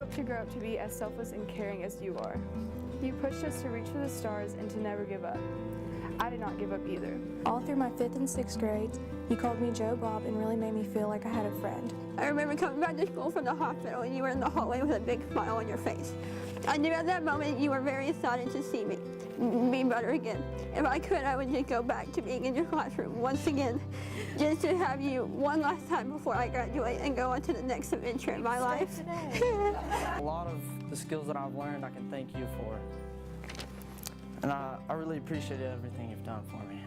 hope to grow up to be as selfless and caring as you are. You pushed us to reach for the stars and to never give up. I did not give up either. All through my 5th and 6th grades, you called me Joe Bob and really made me feel like I had a friend. I remember coming back to school from the hospital and you were in the hallway with a big smile on your face. I knew at that moment you were very excited to see me better again. If I could, I would just go back to being in your classroom once again, just to have you one last time before I graduate and go on to the next adventure in my life. A lot of the skills that I've learned, I can thank you for. And I really appreciate everything you've done for me.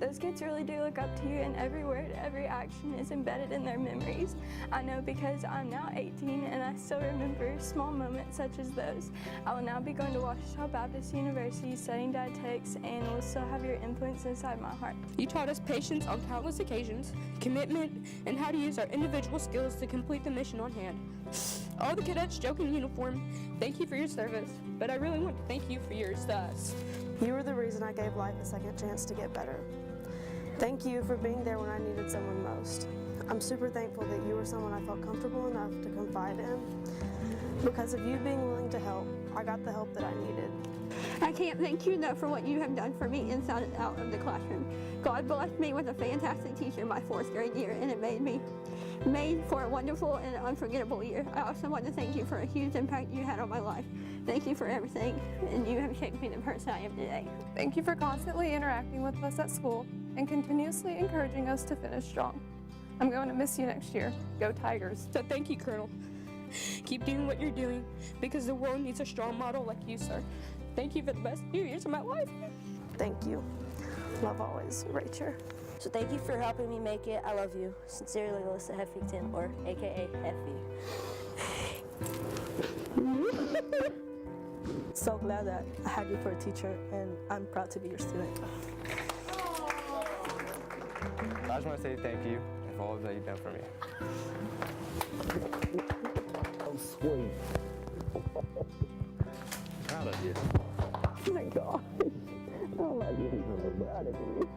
Those kids really do look up to you, and every word, every action is embedded in their memories. I know because I'm now 18 and I still remember small moments such as those. I will now be going to Ouachita Baptist University studying dietetics and will still have your influence inside my heart. You taught us patience on countless occasions, commitment, and how to use our individual skills to complete the mission on hand. All the cadets joke in uniform, thank you for your service, but I really want to thank you for yours to us. You were the reason I gave life a second chance to get better. Thank you for being there when I needed someone most. I'm super thankful that you were someone I felt comfortable enough to confide in. Because of you being willing to help, I got the help that I needed. I can't thank you enough for what you have done for me inside and out of the classroom. God blessed me with a fantastic teacher my 4th grade year, and it made for a wonderful and unforgettable year. I also want to thank you for a huge impact you had on my life. Thank you for everything, and you have shaped me the person I am today. Thank you for constantly interacting with us at school and continuously encouraging us to finish strong. I'm going to miss you next year. Go Tigers. So thank you, Colonel. Keep doing what you're doing because the world needs a strong model like you, sir. Thank you for the best few years of my life. Thank you. Love always, Rachel. So thank you for helping me make it. I love you. Sincerely, Alyssa Heffington, or AKA Heffy. So glad that I had you for a teacher, and I'm proud to be your student. I just want to say thank you for all that you've done for me. Oh, sweet. Proud of you. Oh my God. I love you. I'm so proud of you.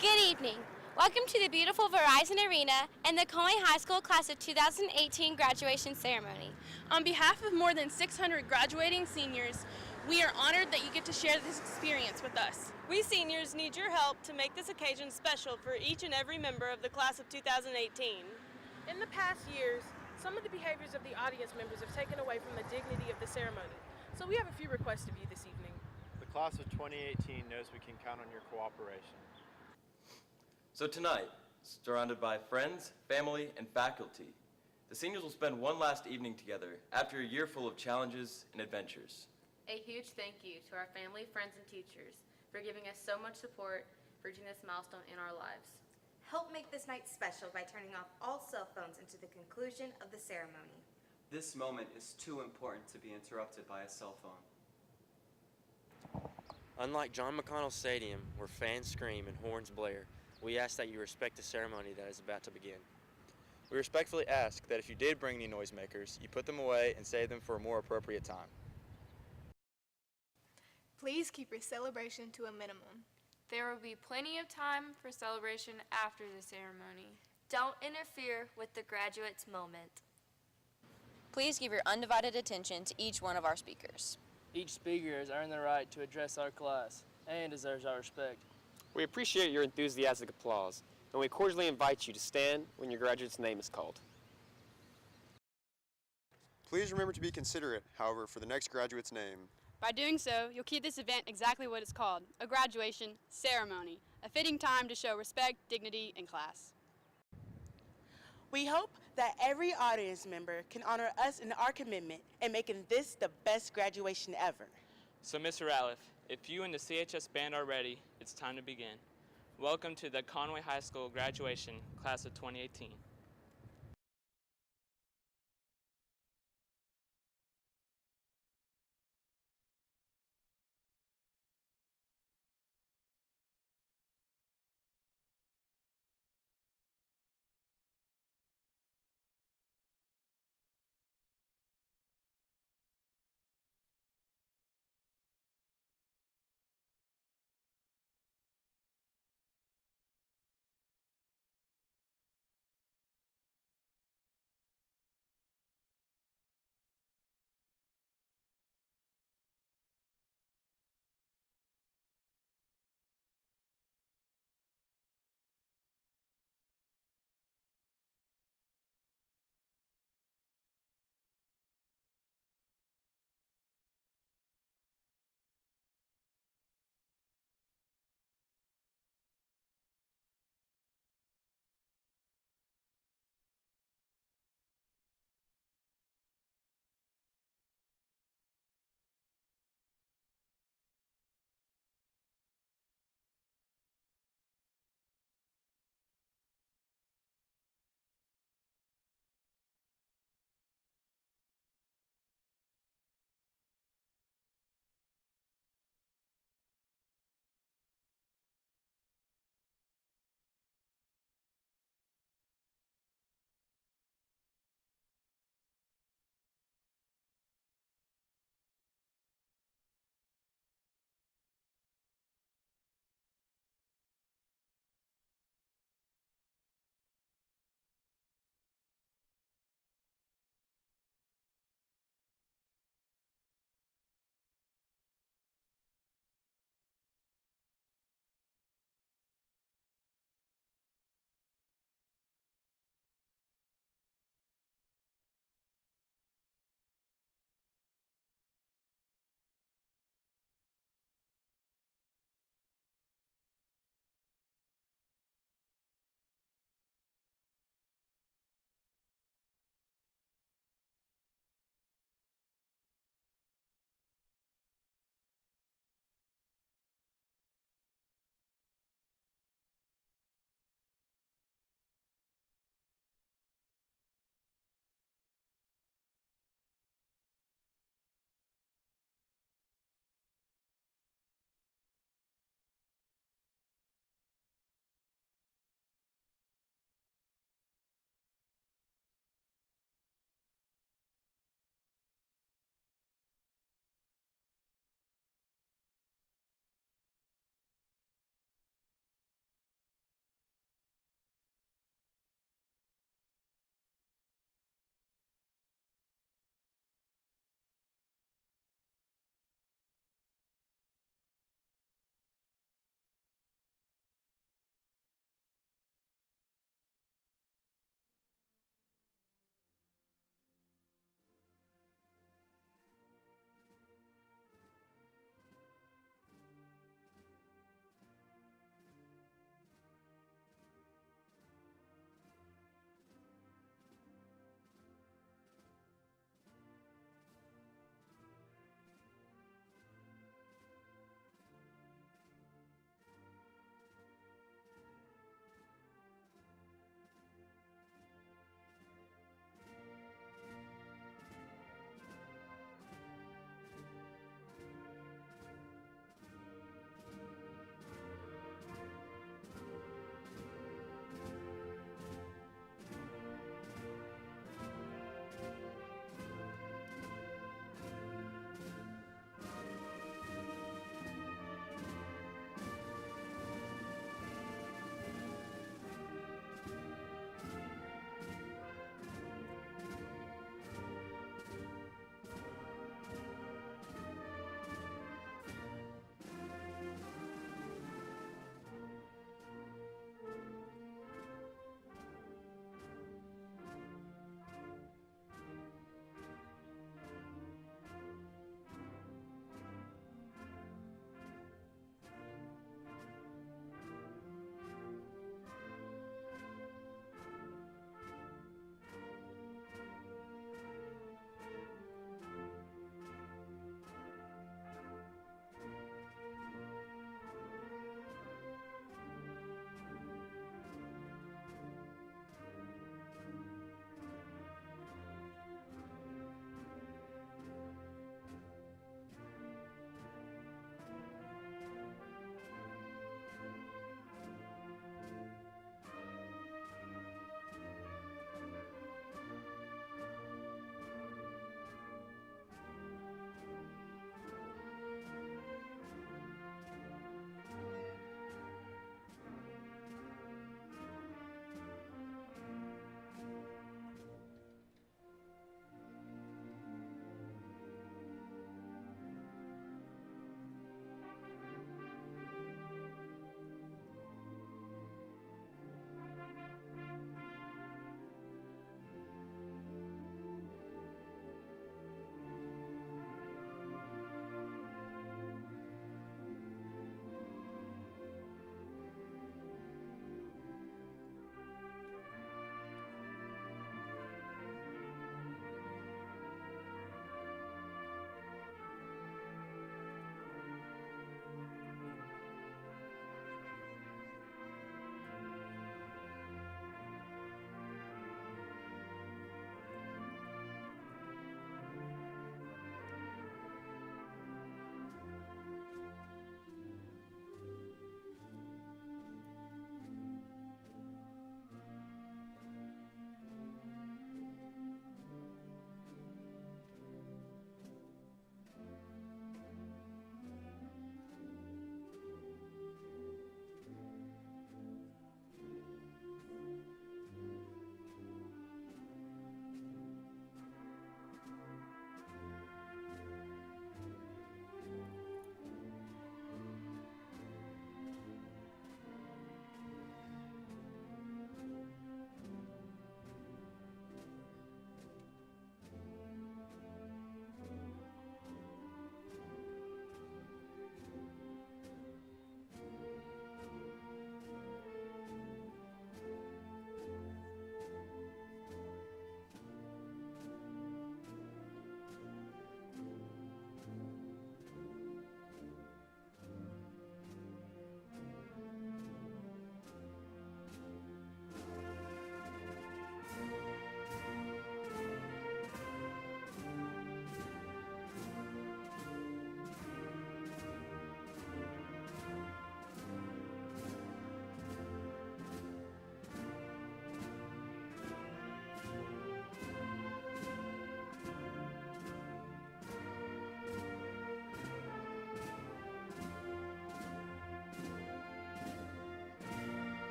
Good evening. Welcome to the beautiful Verizon Arena and the Conway High School Class of 2018 graduation ceremony. On behalf of more than 600 graduating seniors, we are honored that you get to share this experience with us. We seniors need your help to make this occasion special for each and every member of the Class of 2018. In the past years, some of the behaviors of the audience members have taken away from the dignity of the ceremony. So we have a few requests of you this evening. The Class of 2018 knows we can count on your cooperation. So tonight, surrounded by friends, family, and faculty, the seniors will spend one last evening together after a year full of challenges and adventures. A huge thank you to our family, friends, and teachers for giving us so much support for reaching this milestone in our lives. Help make this night special by turning off all cell phones until the conclusion of the ceremony. This moment is too important to be interrupted by a cell phone. Unlike John McConnell Stadium, where fans scream and horns blare, we ask that you respect the ceremony that is about to begin. We respectfully ask that if you did bring any noisemakers, you put them away and save them for a more appropriate time. Please keep your celebration to a minimum. There will be plenty of time for celebration after the ceremony. Don't interfere with the graduates' moment. Please give your undivided attention to each one of our speakers. Each speaker has earned the right to address our class and deserves our respect. We appreciate your enthusiastic applause, and we cordially invite you to stand when your graduate's name is called. Please remember to be considerate, however, for the next graduate's name. By doing so, you'll keep this event exactly what it's called, a graduation ceremony, a fitting time to show respect, dignity, and class. We hope that every audience member can honor us in our commitment in making this the best graduation ever. So, Mr. Ratliff, if you and the CHS band are ready, it's time to begin. Welcome to the Conway High School graduation, class of 2018.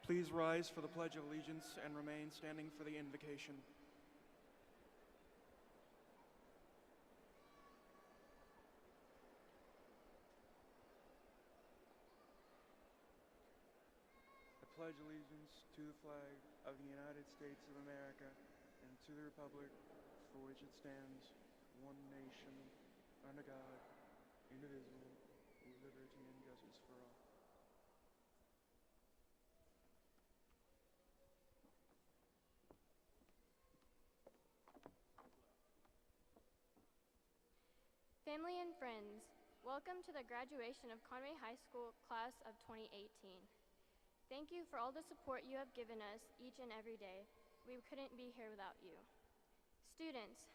Please rise for the Pledge of Allegiance and remain standing for the invocation. I pledge allegiance to the flag of the United States of America and to the republic for which it stands, one nation, under God, indivisible, with liberty and justice for all. Family and friends, welcome to the graduation of Conway High School class of 2018. Thank you for all the support you have given us each and every day. We couldn't be here without you. Students,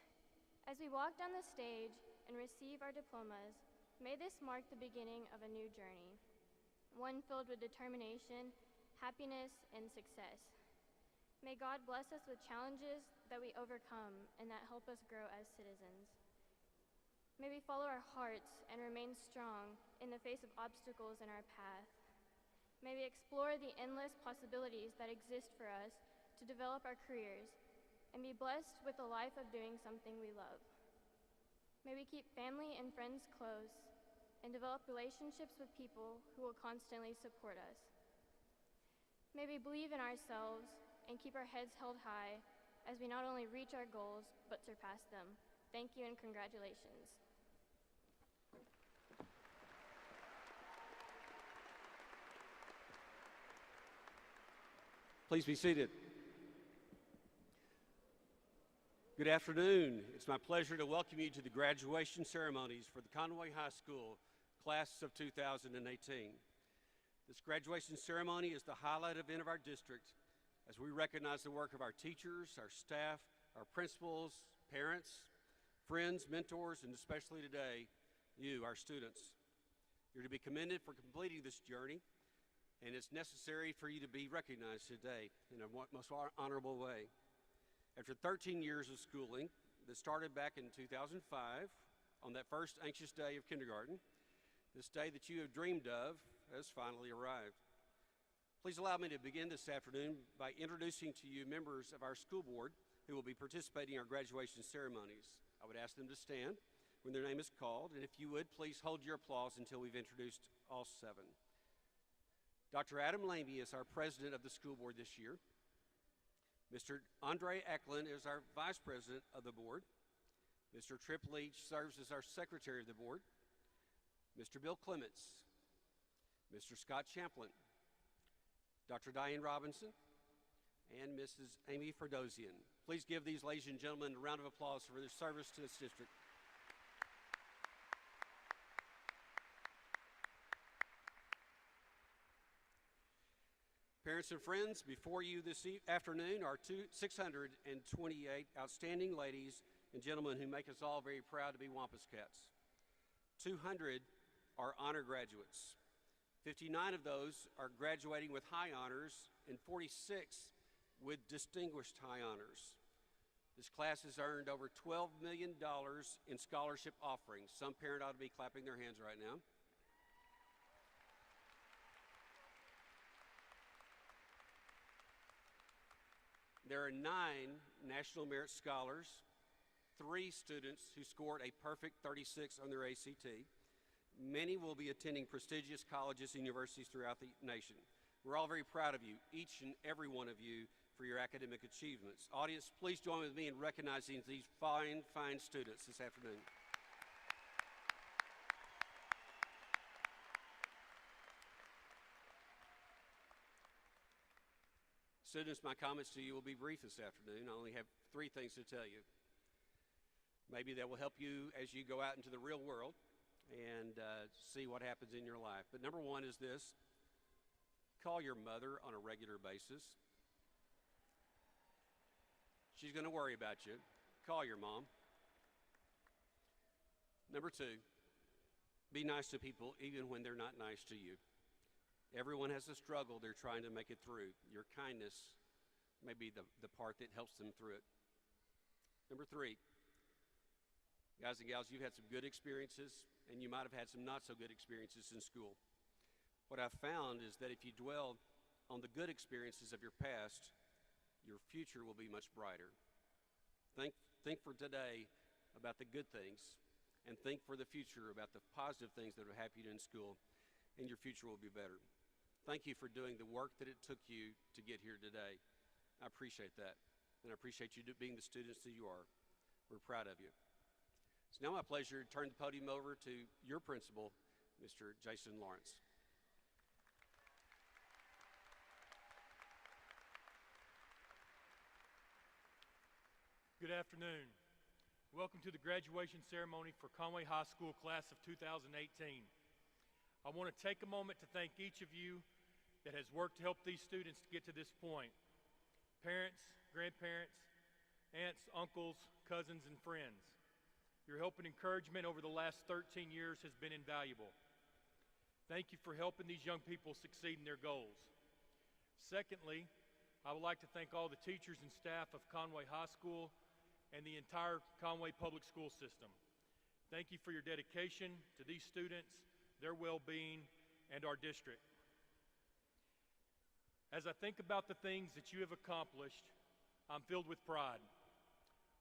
as we walk down the stage and receive our diplomas, may this mark the beginning of a new journey, one filled with determination, happiness, and success. May God bless us with challenges that we overcome and that help us grow as citizens. May we follow our hearts and remain strong in the face of obstacles in our path. May we explore the endless possibilities that exist for us to develop our careers and be blessed with a life of doing something we love. May we keep family and friends close and develop relationships with people who will constantly support us. May we believe in ourselves and keep our heads held high as we not only reach our goals, but surpass them. Thank you and congratulations. Please be seated. Good afternoon. It's my pleasure to welcome you to the graduation ceremonies for the Conway High School class of 2018. This graduation ceremony is the highlight event of our district as we recognize the work of our teachers, our staff, our principals, parents, friends, mentors, and especially today, you, our students. You're to be commended for completing this journey, and it's necessary for you to be recognized today in a most honorable way. After 13 years of schooling that started back in 2005, on that first anxious day of kindergarten, this day that you have dreamed of has finally arrived. Please allow me to begin this afternoon by introducing to you members of our school board who will be participating in our graduation ceremonies. I would ask them to stand when their name is called, and if you would, please hold your applause until we've introduced all seven. Dr. Adam Lamey is our president of the school board this year. Mr. Andre Eklund is our vice president of the board. Mr. Tripp Leach serves as our secretary of the board. Mr. Bill Clements, Mr. Scott Champlin, Dr. Diane Robinson, and Mrs. Amy Ferdosian. Please give these ladies and gentlemen a round of applause for their service to this district. Parents and friends, before you this afternoon are 628 outstanding ladies and gentlemen who make us all very proud to be Wampus Cats. 200 are honor graduates. 59 of those are graduating with high honors and 46 with distinguished high honors. This class has earned over $12 million in scholarship offerings. Some parent ought to be clapping their hands right now. There are 9 National Merit Scholars, 3 students who scored a perfect 36 on their ACT. Many will be attending prestigious colleges and universities throughout the nation. We're all very proud of you, each and every one of you, for your academic achievements. Audience, please join with me in recognizing these fine, fine students this afternoon. Students, my comments to you will be brief this afternoon. I only have 3 things to tell you. Maybe that will help you as you go out into the real world and see what happens in your life. But number 1 is this: call your mother on a regular basis. She's going to worry about you. Call your mom. Number 2, be nice to people even when they're not nice to you. Everyone has a struggle they're trying to make it through. Your kindness may be the part that helps them through it. Number 3, guys and gals, you've had some good experiences, and you might have had some not so good experiences in school. What I've found is that if you dwell on the good experiences of your past, your future will be much brighter. Think for today about the good things, and think for the future about the positive things that have happened in school, and your future will be better. Thank you for doing the work that it took you to get here today. I appreciate that, and I appreciate you being the students that you are. We're proud of you. It's now my pleasure to turn the podium over to your principal, Mr. Jason Lawrence. Good afternoon. Welcome to the graduation ceremony for Conway High School class of 2018. I want to take a moment to thank each of you that has worked to help these students to get to this point. Parents, grandparents, aunts, uncles, cousins, and friends. Your help and encouragement over the last 13 years has been invaluable. Thank you for helping these young people succeed in their goals. Secondly, I would like to thank all the teachers and staff of Conway High School and the entire Conway public school system. Thank you for your dedication to these students, their well-being, and our district. As I think about the things that you have accomplished, I'm filled with pride.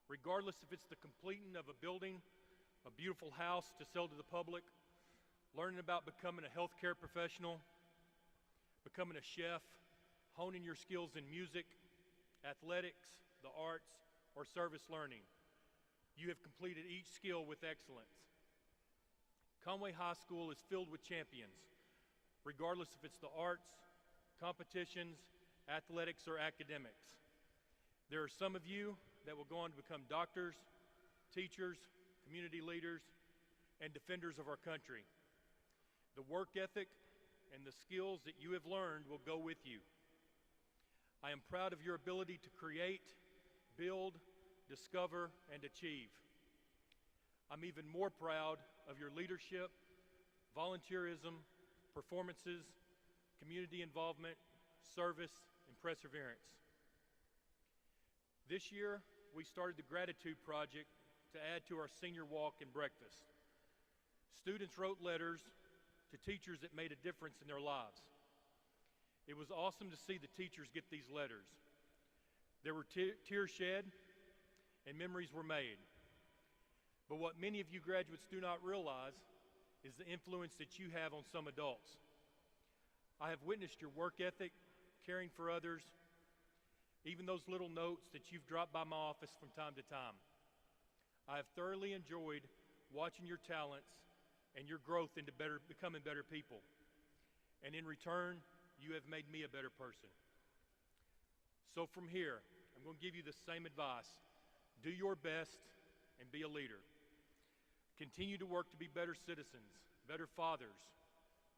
Regardless if it's the completing of a building, a beautiful house to sell to the public, learning about becoming a healthcare professional, becoming a chef, honing your skills in music, athletics, the arts, or service learning. You have completed each skill with excellence. Conway High School is filled with champions, regardless if it's the arts, competitions, athletics, or academics. There are some of you that will go on to become doctors, teachers, community leaders, and defenders of our country. The work ethic and the skills that you have learned will go with you. I am proud of your ability to create, build, discover, and achieve. I'm even more proud of your leadership, volunteerism, performances, community involvement, service, and perseverance. This year, we started the Gratitude Project to add to our senior walk and breakfast. Students wrote letters to teachers that made a difference in their lives. It was awesome to see the teachers get these letters. There were tears shed and memories were made. But what many of you graduates do not realize is the influence that you have on some adults. I have witnessed your work ethic, caring for others, even those little notes that you've dropped by my office from time to time. I have thoroughly enjoyed watching your talents and your growth into becoming better people. And in return, you have made me a better person. So from here, I'm going to give you the same advice. Do your best and be a leader. Continue to work to be better citizens, better fathers,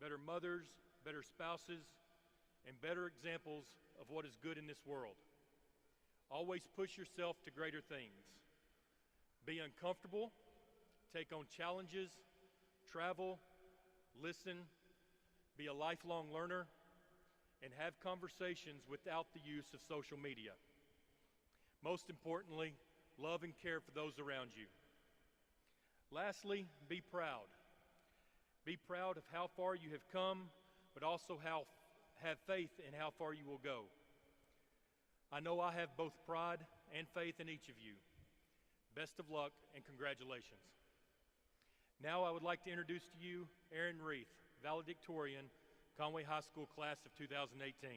better mothers, better spouses, and better examples of what is good in this world. Always push yourself to greater things. Be uncomfortable, take on challenges, travel, listen, be a lifelong learner, and have conversations without the use of social media. Most importantly, love and care for those around you. Lastly, be proud. Be proud of how far you have come, but also have faith in how far you will go. I know I have both pride and faith in each of you. Best of luck and congratulations. Now I would like to introduce to you Aaron Reith, valedictorian, Conway High School class of 2018.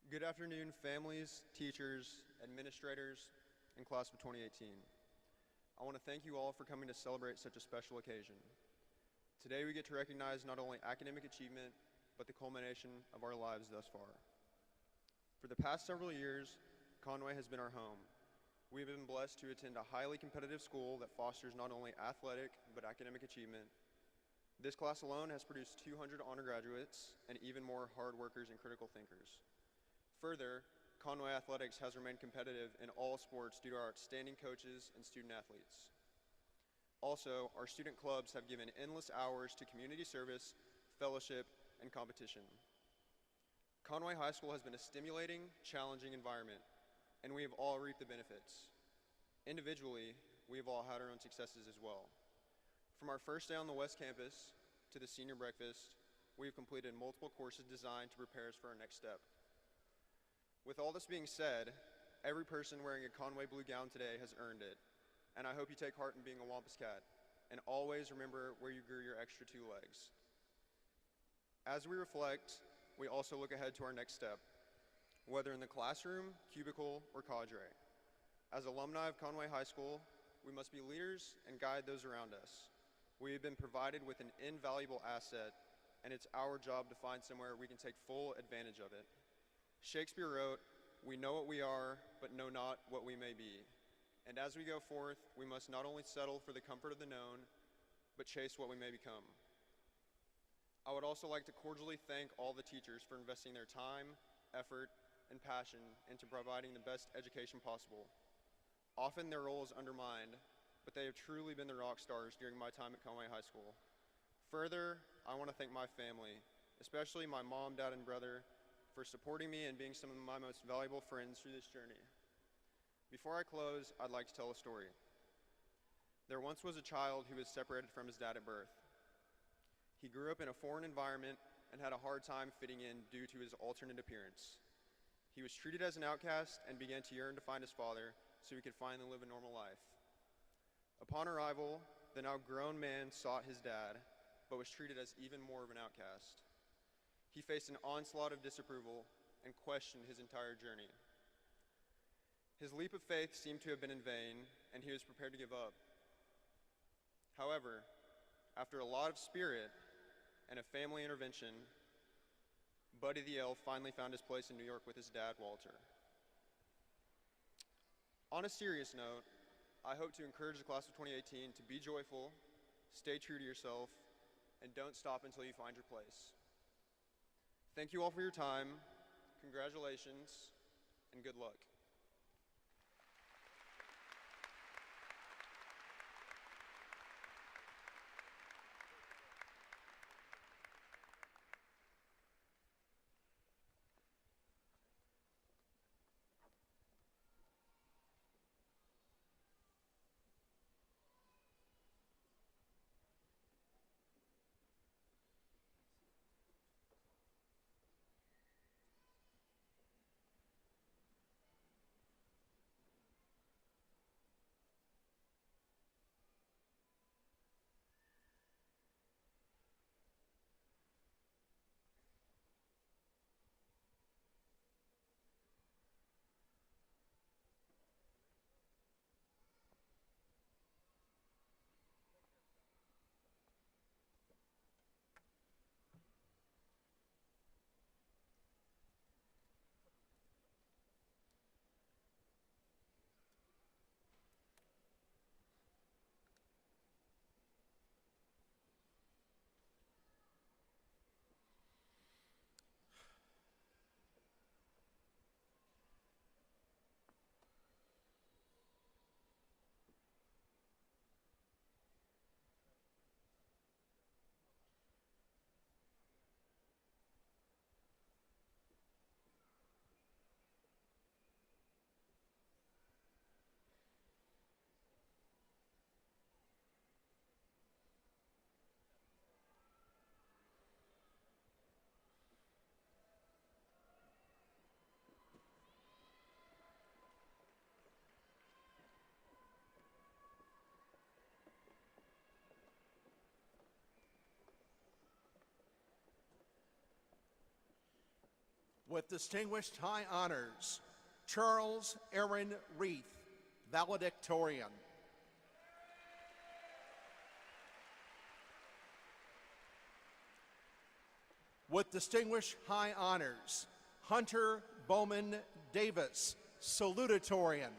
Good afternoon, families, teachers, administrators, and class of 2018. I want to thank you all for coming to celebrate such a special occasion. Today we get to recognize not only academic achievement, but the culmination of our lives thus far. For the past several years, Conway has been our home. We have been blessed to attend a highly competitive school that fosters not only athletic, but academic achievement. This class alone has produced 200 honor graduates and even more hard workers and critical thinkers. Further, Conway Athletics has remained competitive in all sports due to our outstanding coaches and student athletes. Also, our student clubs have given endless hours to community service, fellowship, and competition. Conway High School has been a stimulating, challenging environment, and we have all reaped the benefits. Individually, we've all had our own successes as well. From our first day on the West Campus to the senior breakfast, we've completed multiple courses designed to prepare us for our next step. With all this being said, every person wearing a Conway blue gown today has earned it, and I hope you take heart in being a Wampus Cat, and always remember where you grew your extra 2 legs. As we reflect, we also look ahead to our next step, whether in the classroom, cubicle, or cadre. As alumni of Conway High School, we must be leaders and guide those around us. We have been provided with an invaluable asset, and it's our job to find somewhere we can take full advantage of it. Shakespeare wrote, "We know what we are, but know not what we may be." And as we go forth, we must not only settle for the comfort of the known, but chase what we may become. I would also like to cordially thank all the teachers for investing their time, effort, and passion into providing the best education possible. Often their role is undermined, but they have truly been the rock stars during my time at Conway High School. Further, I want to thank my family, especially my mom, dad, and brother, for supporting me and being some of my most valuable friends through this journey. Before I close, I'd like to tell a story. There once was a child who was separated from his dad at birth. He grew up in a foreign environment and had a hard time fitting in due to his alternate appearance. He was treated as an outcast and began to yearn to find his father so he could finally live a normal life. Upon arrival, the now grown man sought his dad, but was treated as even more of an outcast. He faced an onslaught of disapproval and questioned his entire journey. His leap of faith seemed to have been in vain, and he was prepared to give up. However, after a lot of spirit and a family intervention, Buddy the Elf finally found his place in New York with his dad, Walter. On a serious note, I hope to encourage the class of 2018 to be joyful, stay true to yourself, and don't stop until you find your place. Thank you all for your time, congratulations, and good luck. With distinguished high honors, Charles Aaron Reith, valedictorian. With distinguished high honors, Hunter Bowman Davis, salutatorian.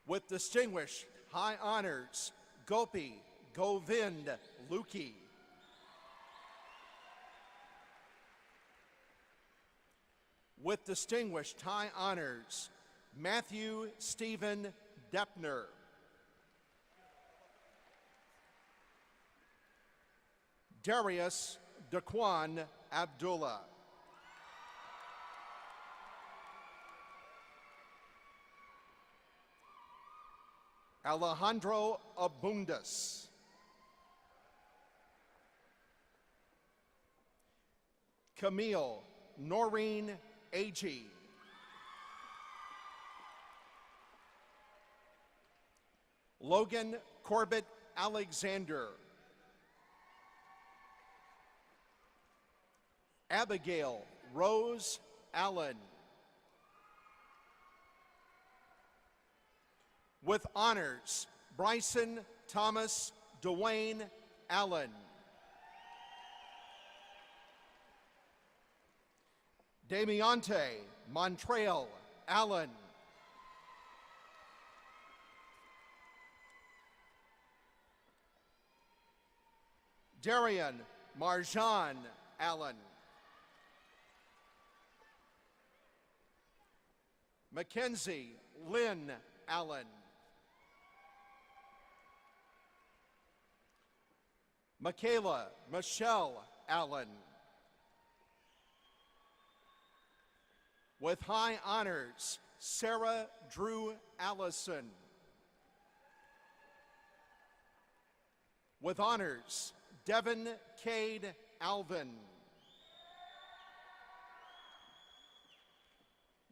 With distinguished high honors, Gopi Govind Lukey. With distinguished high honors, Matthew Stephen Deppner. Darius Daquan Abdullah. Alejandro Abundas. Camille Noreen Agee. Logan Corbett Alexander. Abigail Rose Allen. With honors, Bryson Thomas Dwayne Allen. Damiante Montreal Allen. Darian Marjan Allen. Mackenzie Lynn Allen. Michaela Michelle Allen. With high honors, Sarah Drew Allison. With honors, Devin Cade Alvin.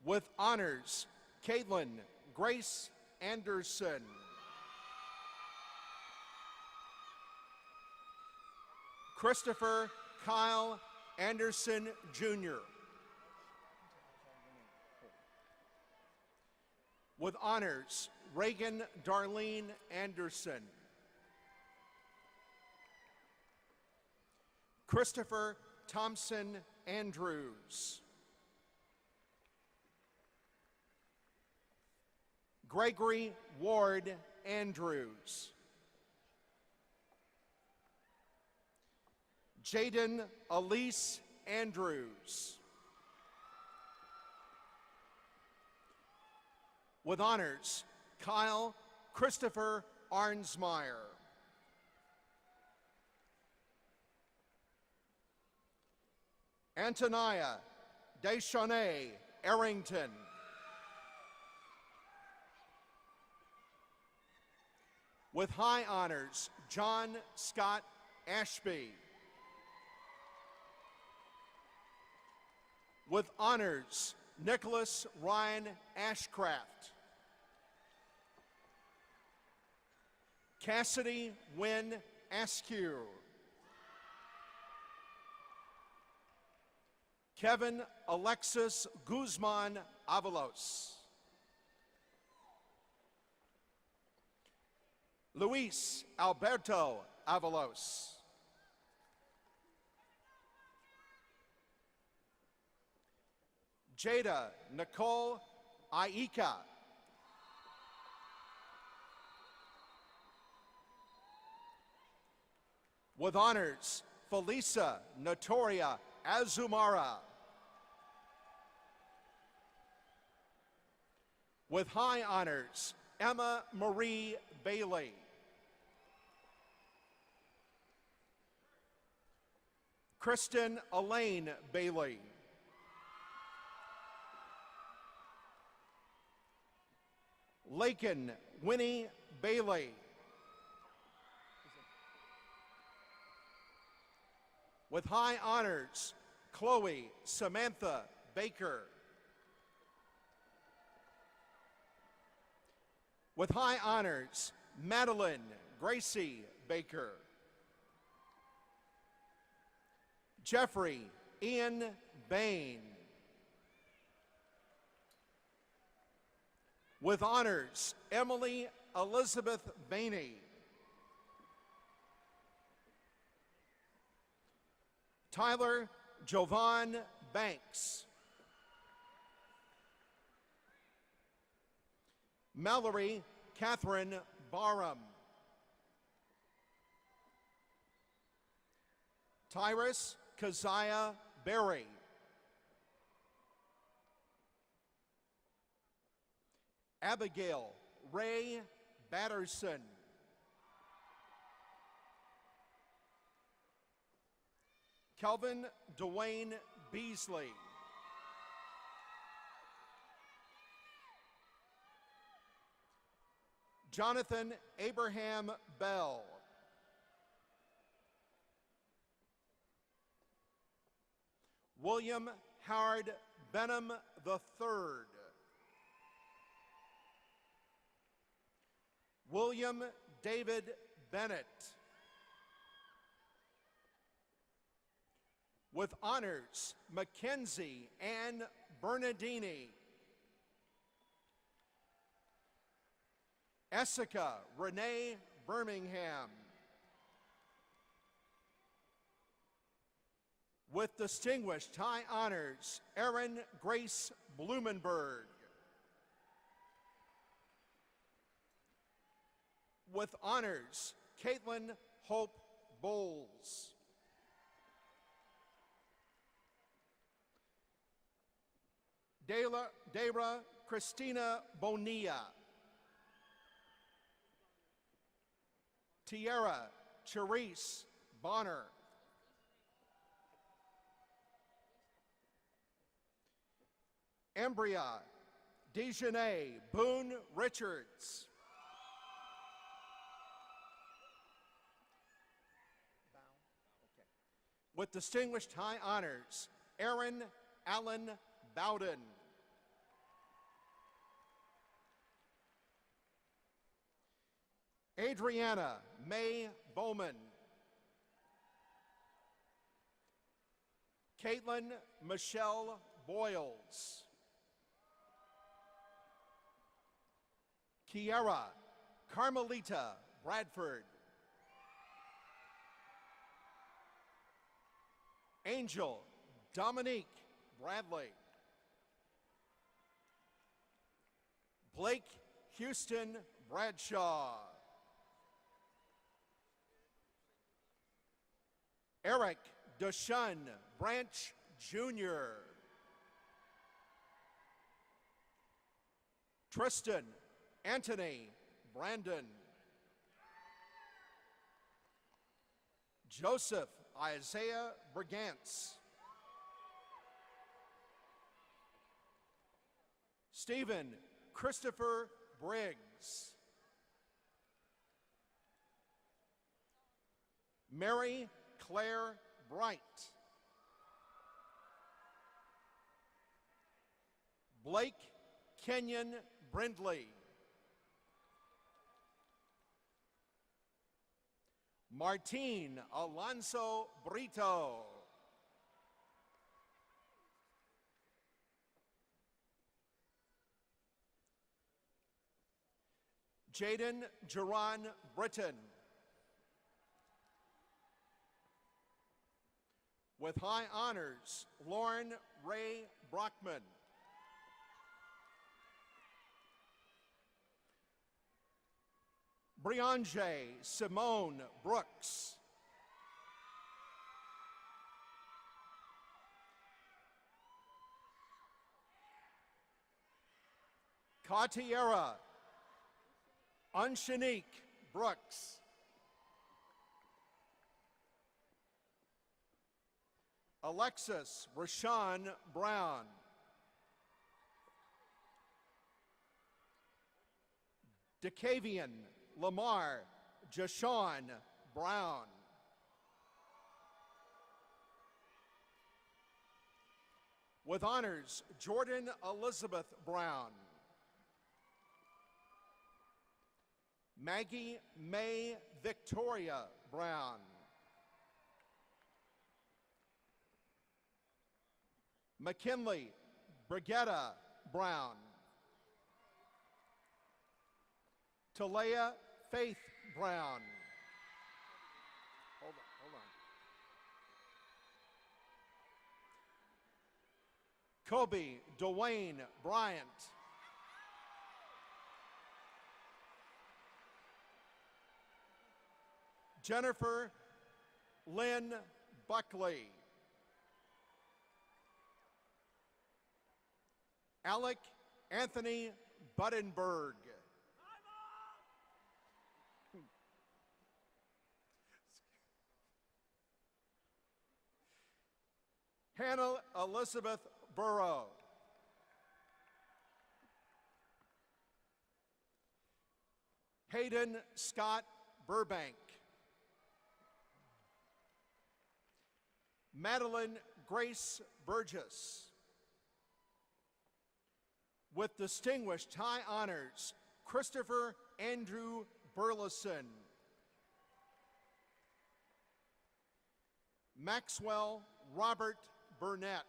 With honors, Caitlin Grace Anderson. Christopher Kyle Anderson, Jr. With honors, Reagan Darlene Anderson. Christopher Thompson Andrews. Gregory Ward Andrews. Jaden Elise Andrews. With honors, Kyle Christopher Arnsmeyer. Antonia Deschanay Arrington. With high honors, John Scott Ashby. With honors, Nicholas Ryan Ashcraft. Cassidy Wynn Askew. Kevin Alexis Guzman Avalos. Luis Alberto Avalos. Jada Nicole Aika. With honors, Felisa Notoria Azumara. With high honors, Emma Marie Bailey. Kristen Elaine Bailey. Lakin Winnie Bailey. With high honors, Chloe Samantha Baker. With high honors, Madeline Gracie Baker. Jeffrey Ian Bain. With honors, Emily Elizabeth Bainey. Tyler Jovan Banks. Mallory Catherine Barham. Tyrus Keziah Berry. Abigail Ray Batterson. Kelvin Dwayne Beasley. Jonathan Abraham Bell. William Howard Benham III. William David Bennett. With honors, Mackenzie Ann Bernardini. Essica Renee Birmingham. With distinguished high honors, Erin Grace Blumenberg. With honors, Caitlin Hope Bowles. Dara Christina Bonilla. Tierra Charisse Bonner. Embria Dejanay Boone Richards. With distinguished high honors, Aaron Allen Bowden. Adriana May Bowman. Caitlin Michelle Boyles. Kiara Carmelita Bradford. Angel Dominique Bradley. Blake Houston Bradshaw. Eric Deshun Branch Jr. Tristan Anthony Brandon. Joseph Isaiah Brigance. Stephen Christopher Briggs. Mary Claire Bright. Blake Kenyon Brindley. Martine Alonso Brito. Jaden Geron Britton. With high honors, Lauren Ray Brockman. Briange Simone Brooks. Katiera Unshanique Brooks. Alexis Rashawn Brown. DeCavian Lamar Jashawn Brown. With honors, Jordan Elizabeth Brown. Maggie May Victoria Brown. McKinley Brigetta Brown. Talea Faith Brown. Hold on. Kobe Dwayne Bryant. Jennifer Lynn Buckley. Alec Anthony Buddenberg. Hannah Elizabeth Burrow. Hayden Scott Burbank. Madeline Grace Burgess. With distinguished high honors, Christopher Andrew Burleson. Maxwell Robert Burnett.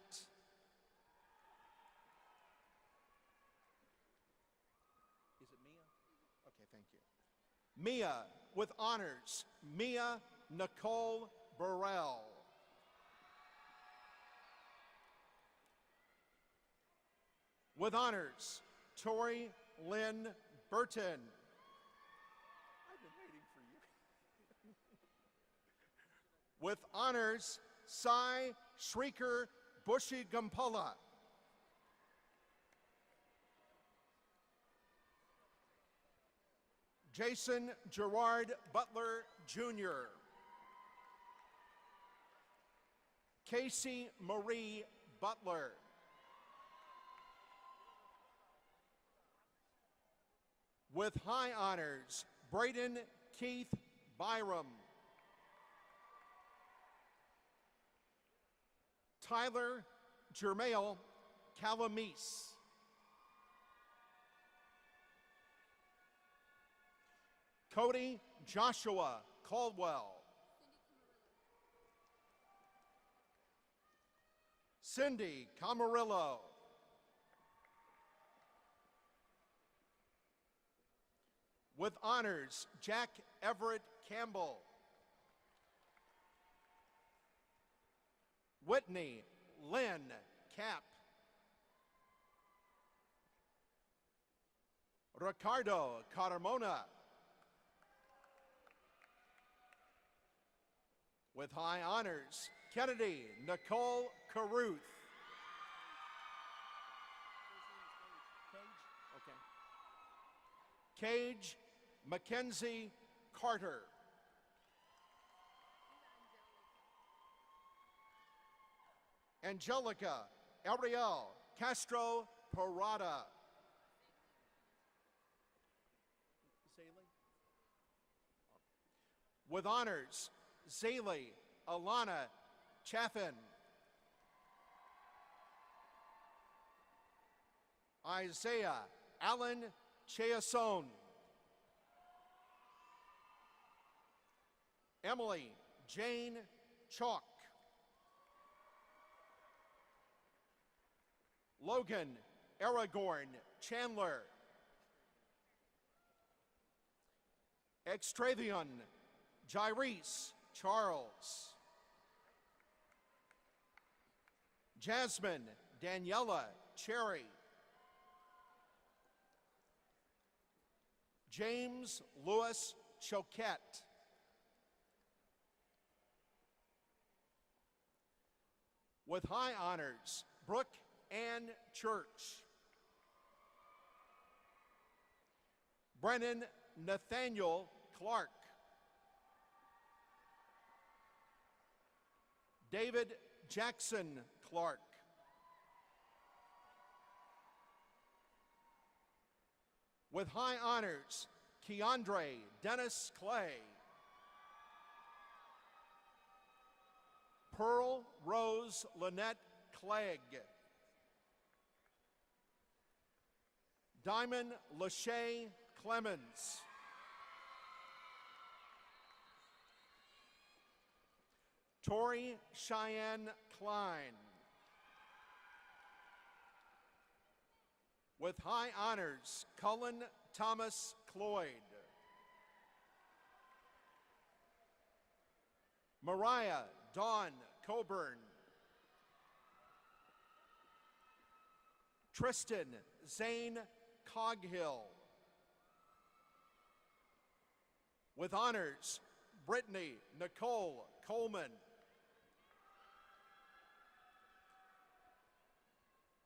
Is it Mia? Okay, thank you. Mia, with honors, Mia Nicole Burrell. With honors, Tori Lynn Burton. I've been waiting for you. With honors, Sai Shrieker Bushi Gumpala. Jason Gerard Butler, Jr. Casey Marie Butler. With high honors, Braden Keith Byram. Tyler Jermail Calamise. Cody Joshua Caldwell. Cindy Camarillo. With honors, Jack Everett Campbell. Whitney Lynn Cap. Ricardo Carmona. With high honors, Kennedy Nicole Caruth. Cage Mackenzie Carter. Angelica Ariel Castro Parada. With honors, Zaylee Alana Chaffin. Isaiah Allen Cheasson. Emily Jane Chalk. Logan Aragorn Chandler. Extravion Jairus Charles. Jasmine Daniela Cherry. James Lewis Choquette. With high honors, Brooke Ann Church. Brennan Nathaniel Clark. David Jackson Clark. With high honors, Keandre Dennis Clay. Pearl Rose Lynette Clegg. Diamond Lachey Clemens. Tori Cheyenne Klein. With high honors, Cullen Thomas Cloyd. Mariah Dawn Coburn. Tristan Zane Coghill. With honors, Brittany Nicole Coleman.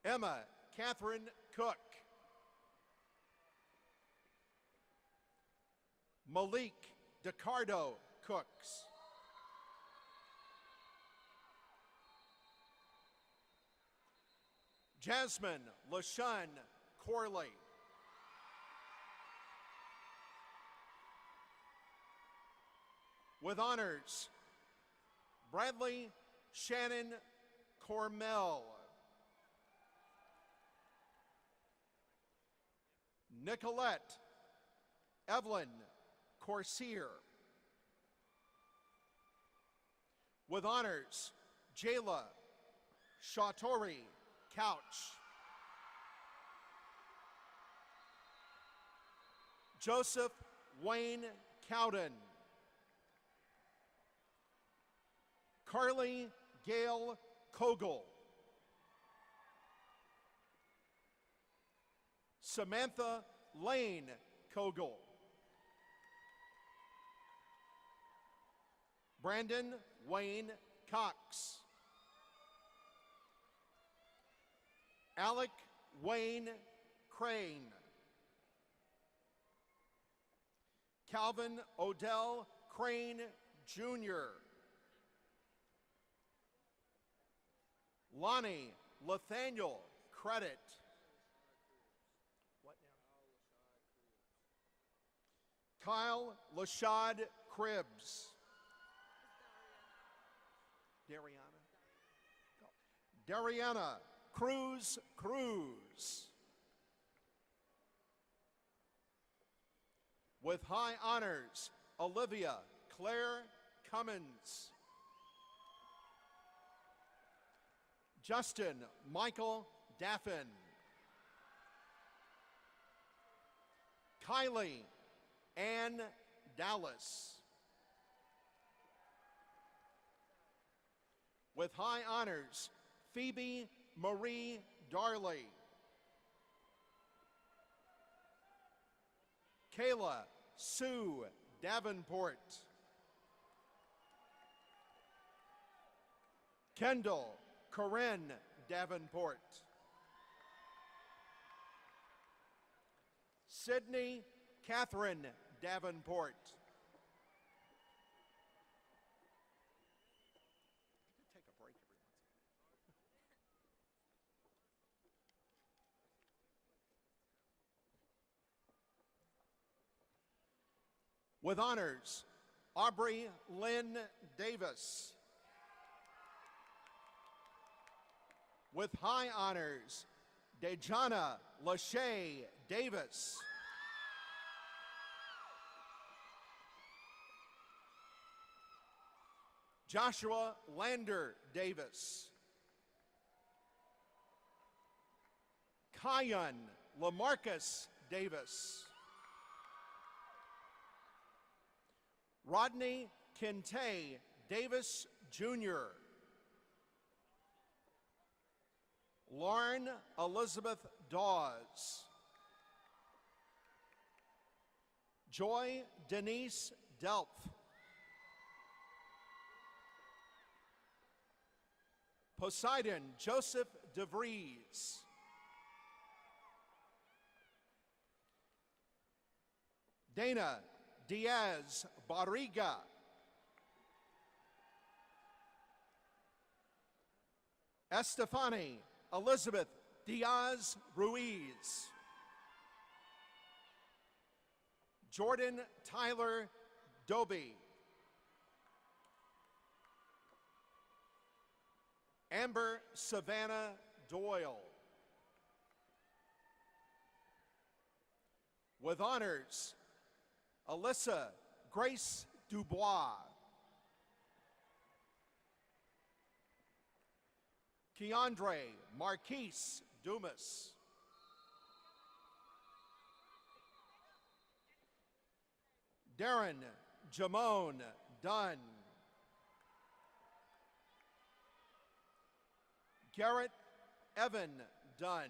Emma Catherine Cook. Malik DiCardo Cooks. Jasmine LaShun Corley. With honors, Bradley Shannon Cormel. Nicolette Evelyn Corsier. With honors, Jayla Shautori Couch. Joseph Wayne Cowden. Carly Gail Kogel. Samantha Lane Kogel. Brandon Wayne Cox. Alec Wayne Crane. Calvin Odell Crane Jr. Lonnie Nathaniel Credit. What now? Kyle Lashad Cribbs. Dariana Cruz Cruz. With high honors, Olivia Claire Cummins. Justin Michael Daffin. Kylie Ann Dallas. With high honors, Phoebe Marie Darley. Kayla Sue Davenport. Kendall Corinne Davenport. Sydney Catherine Davenport. Take a break every once. With honors, Aubrey Lynn Davis. With high honors, Dejana Lachey Davis. Joshua Lander Davis. Kyan Lamarcus Davis. Rodney Kente Davis Jr. Lauren Elizabeth Dawes. Joy Denise Delph. Poseidon Joseph DeVries. Dana Diaz Barriga. Estefani Elizabeth Diaz Ruiz. Jordan Tyler Doby. Amber Savannah Doyle. With honors, Alyssa Grace Dubois. Keandre Marquise Dumas. Darren Jamone Dunn. Garrett Evan Dunn.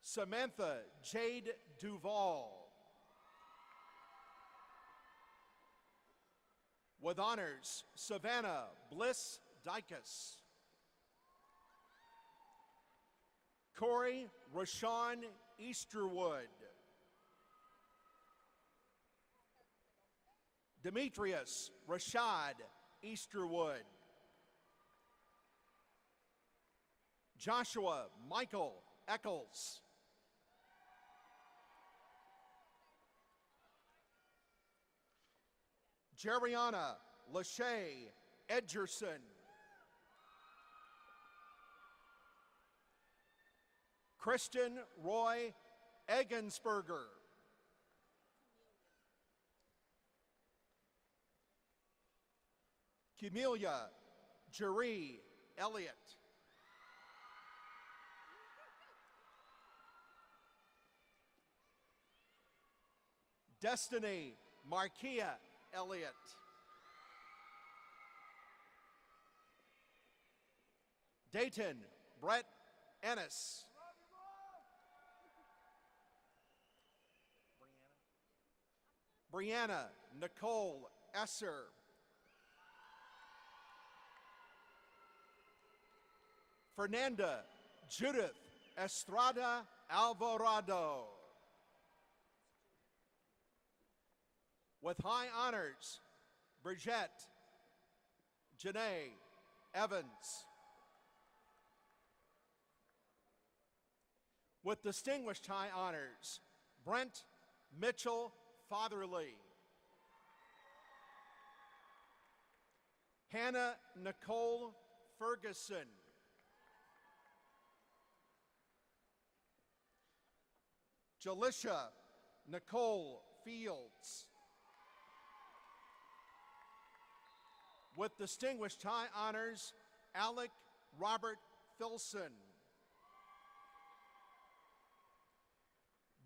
Samantha Jade Duval. With honors, Savannah Bliss Dykus. Corey Rashawn Easterwood. Demetrius Rashad Easterwood. Joshua Michael Eccles. Jeriana Lachey Edgerson. Christian Roy Egensberger. Camelia Jeree Elliott. Destiny Markia Elliott. Dayton Brett Ennis. Brianna Nicole Esser. Fernanda Judith Estrada Alvarado. With high honors, Bridgette Janae Evans. With distinguished high honors, Brent Mitchell Fatherly. Hannah Nicole Ferguson. Jalisha Nicole Fields. With distinguished high honors, Alec Robert Filson.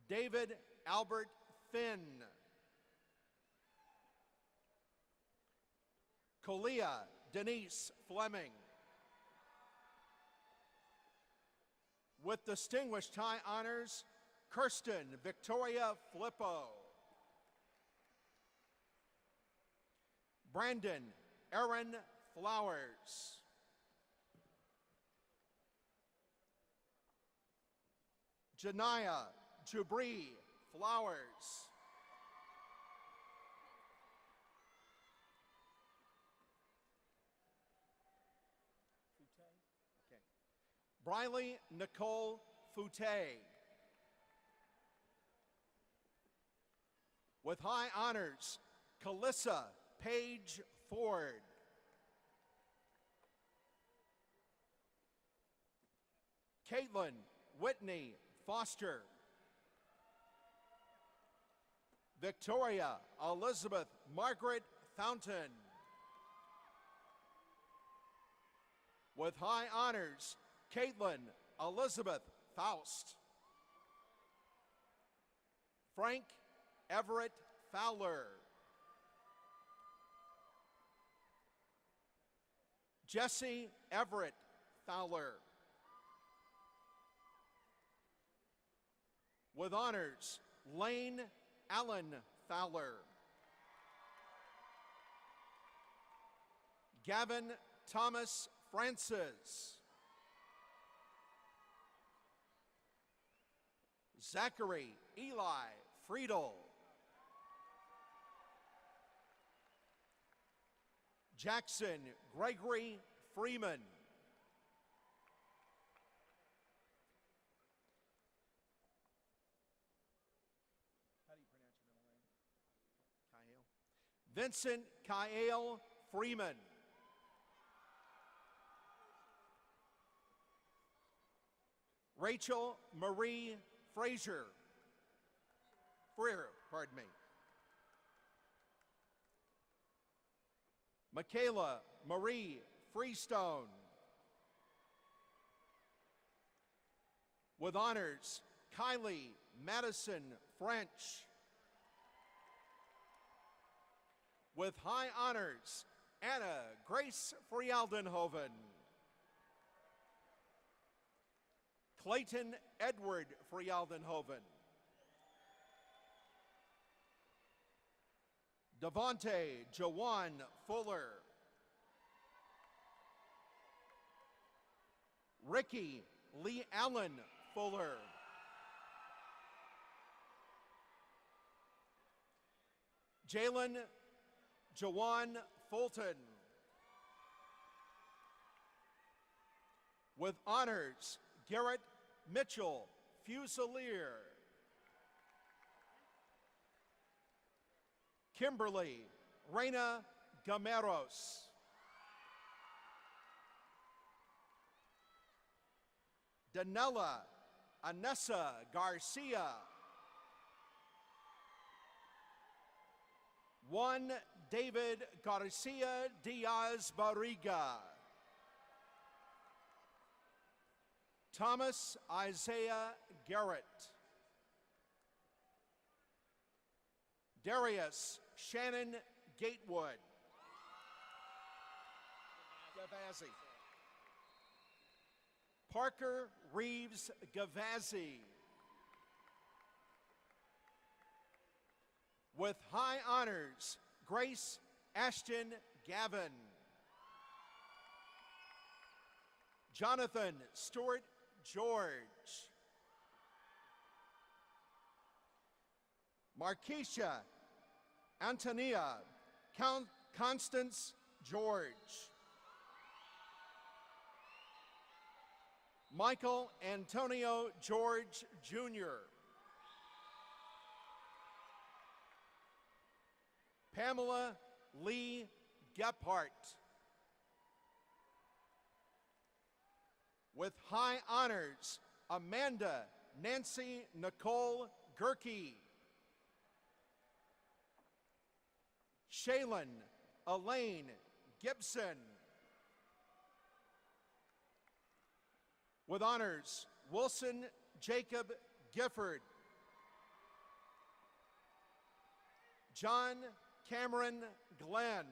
David Albert Finn. Colia Denise Fleming. With distinguished high honors, Kirsten Victoria Flippo. Brandon Aaron Flowers. Janaya Jubree Flowers. Briley Nicole Foutte. With high honors, Calissa Page Ford. Caitlin Whitney Foster. Victoria Elizabeth Margaret Fountain. With high honors, Caitlin Elizabeth Faust. Frank Everett Fowler. Jesse Everett Fowler. With honors, Lane Allen Fowler. Gavin Thomas Francis. Zachary Eli Friedel. Jackson Gregory Freeman. How do you pronounce your middle name? Kyle. Vincent Kyle Freeman. Rachel Marie Frazier. Freer, pardon me. Michaela Marie Freestone. With honors, Kylie Madison French. With high honors, Anna Grace Frialdenhoven. Clayton Edward Frialdenhoven. Devontae Jawan Fuller. Ricky Lee Allen Fuller. Jalen Jawan Fulton. With honors, Garrett Mitchell Fusilier. Kimberly Reina Gameros. Danella Anessa Garcia. Juan David Garcia Diaz Barriga. Thomas Isaiah Garrett. Darius Shannon Gatewood. Gavazzi. Parker Reeves Gavazzi. With high honors, Grace Ashton Gavin. Jonathan Stewart George. Markeisha Antonia Constance George. Michael Antonio George Jr. Pamela Lee Gephardt. With high honors, Amanda Nancy Nicole Gerke. Shaylin Elaine Gibson. With honors, Wilson Jacob Gifford. John Cameron Glenn.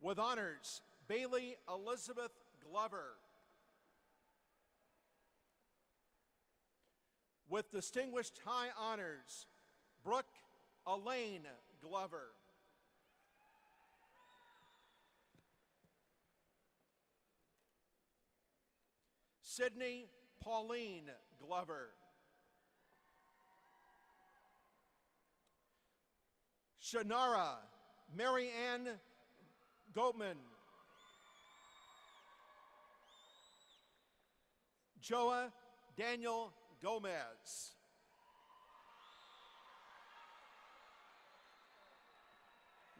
With honors, Bailey Elizabeth Glover. With distinguished high honors, Brooke Elaine Glover. Sydney Pauline Glover. Shannara Mary Ann Goatman. Joa Daniel Gomez.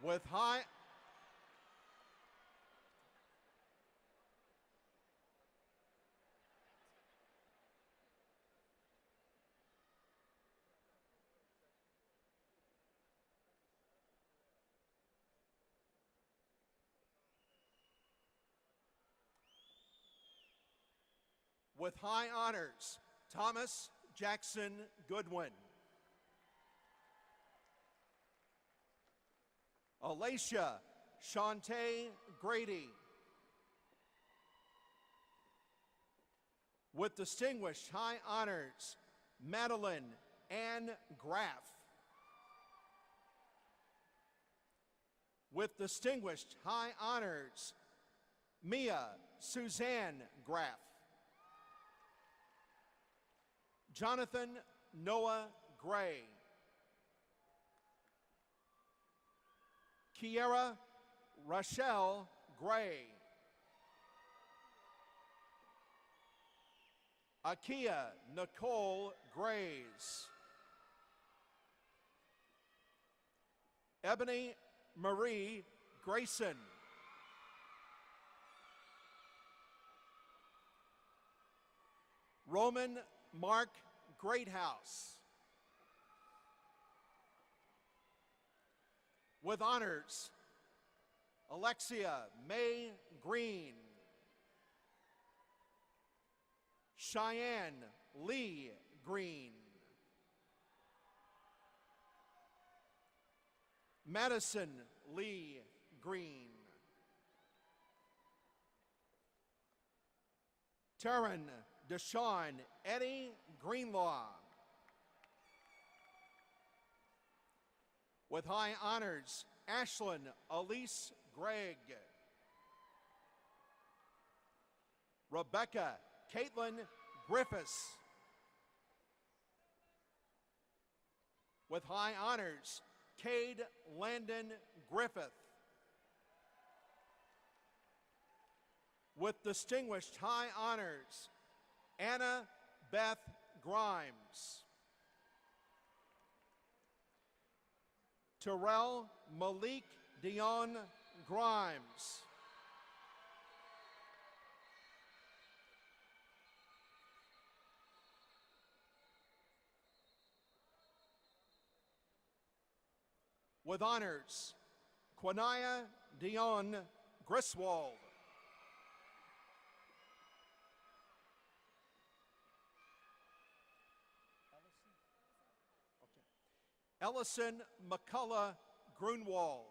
With high honors, Thomas Jackson Goodwin. Alicia Shantae Grady. With distinguished high honors, Madeline Ann Graff. With distinguished high honors, Mia Suzanne Graff. Jonathan Noah Gray. Kiera Rochelle Gray. Akia Nicole Grays. Ebony Marie Grayson. Roman Mark Greathouse. With honors, Alexia May Green. Cheyenne Lee Green. Madison Lee Green. Taryn Deshawn Eddie Greenlaw. With high honors, Ashlyn Elise Gregg. Rebecca Caitlin Griffiths. With high honors, Cade Landon Griffith. With distinguished high honors, Anna Beth Grimes. Terrell Malik Dion Grimes. With honors, Quanaya Dion Griswold. Ellison McCullough Grunwald.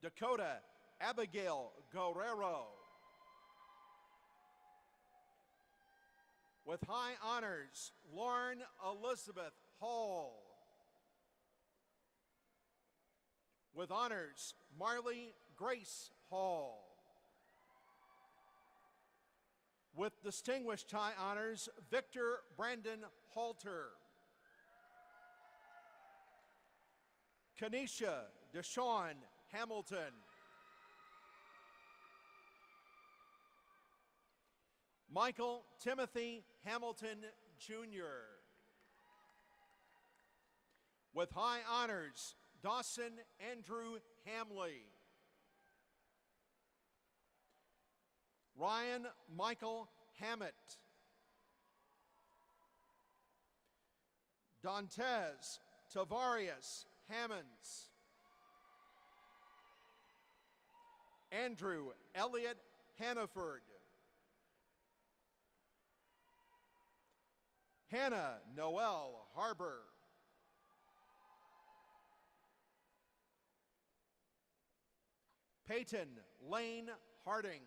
Dakota Abigail Guerrero. With high honors, Lauren Elizabeth Hall. With honors, Marley Grace Hall. With distinguished high honors, Victor Brandon Halter. Kanisha Deshawn Hamilton. Michael Timothy Hamilton, Jr. With high honors, Dawson Andrew Hamley. Ryan Michael Hammett. Dantes Tavarius Hammonds. Andrew Elliott Hannaford. Hannah Noel Harbor. Peyton Lane Harding.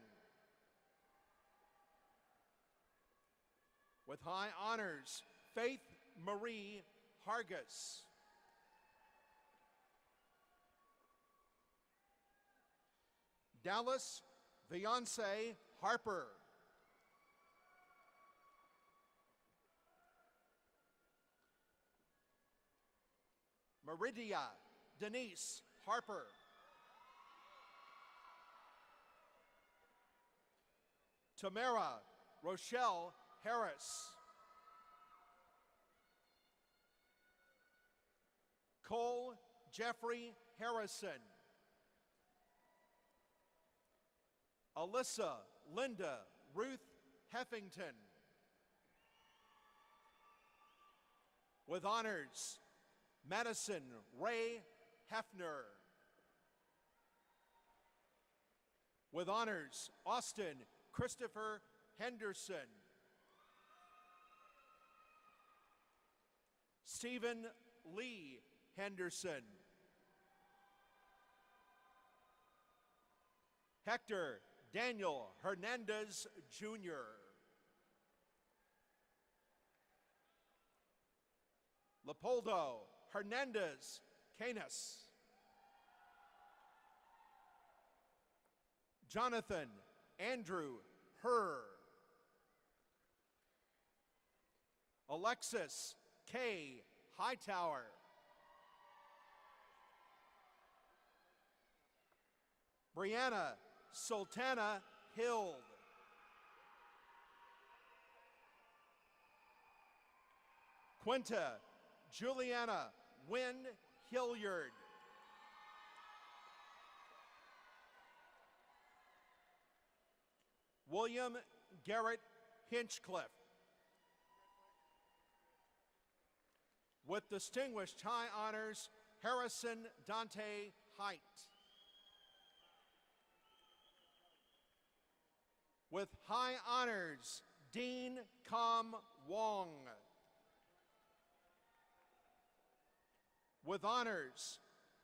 With high honors, Faith Marie Hargis. Dallas Beyonce Harper. Meridia Denise Harper. Tamara Rochelle Harris. Cole Jeffrey Harrison. Alyssa Linda Ruth Heffington. With honors, Madison Ray Hefner. With honors, Austin Christopher Henderson. Stephen Lee Henderson. Hector Daniel Hernandez, Jr. Leopoldo Hernandez Canis. Jonathan Andrew Herr. Alexis K. Hightower. Brianna Sultana Hild. Quinta Juliana Wynn Hilliard. William Garrett Hinchcliffe. With distinguished high honors, Harrison Dante Height. With high honors, Dean Com Wong. With honors,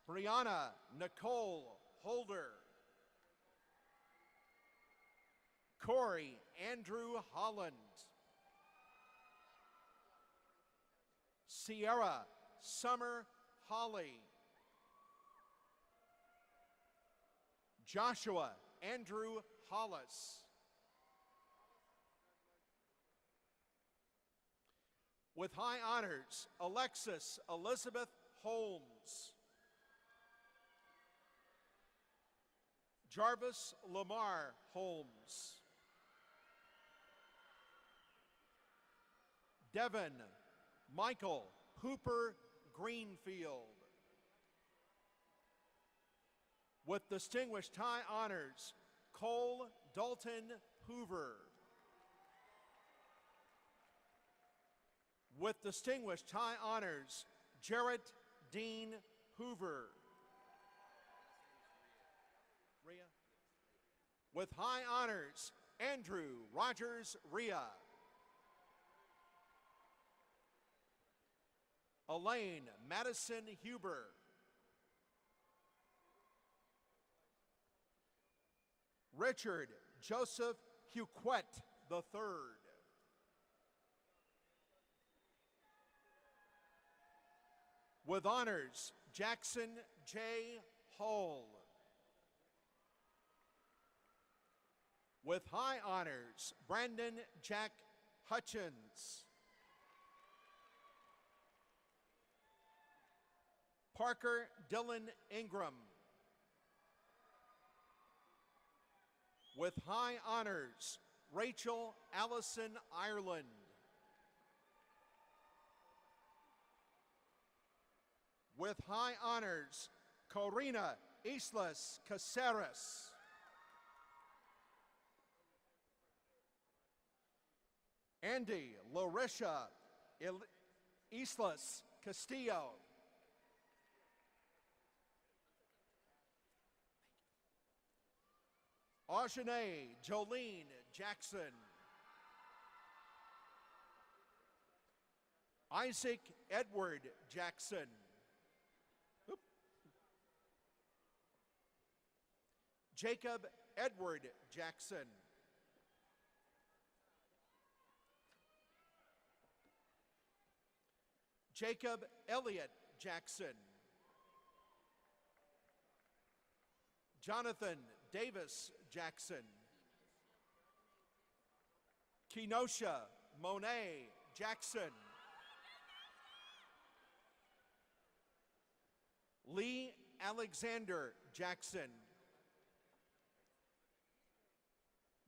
Brianna Nicole Holder. Corey Andrew Holland. Sierra Summer Holly. Joshua Andrew Hollis. With high honors, Alexis Elizabeth Holmes. Jarvis Lamar Holmes. Devin Michael Hooper Greenfield. With distinguished tie honors, Cole Dalton Hoover. With distinguished tie honors, Jarrett Dean Hoover. With high honors, Andrew Rogers Rhea. Elaine Madison Huber. Richard Joseph Huquet III. With honors, Jackson J. Hull. With high honors, Brandon Jack Hutchins. Parker Dylan Ingram. With high honors, Rachel Allison Ireland. With high honors, Corina Islas Caceres. Andy Larisha Islas Castillo. Aujane Jolene Jackson. Isaac Edward Jackson. Oop. Jacob Edward Jackson. Jacob Elliott Jackson. Jonathan Davis Jackson. Kenosha Monet Jackson. Lee Alexander Jackson.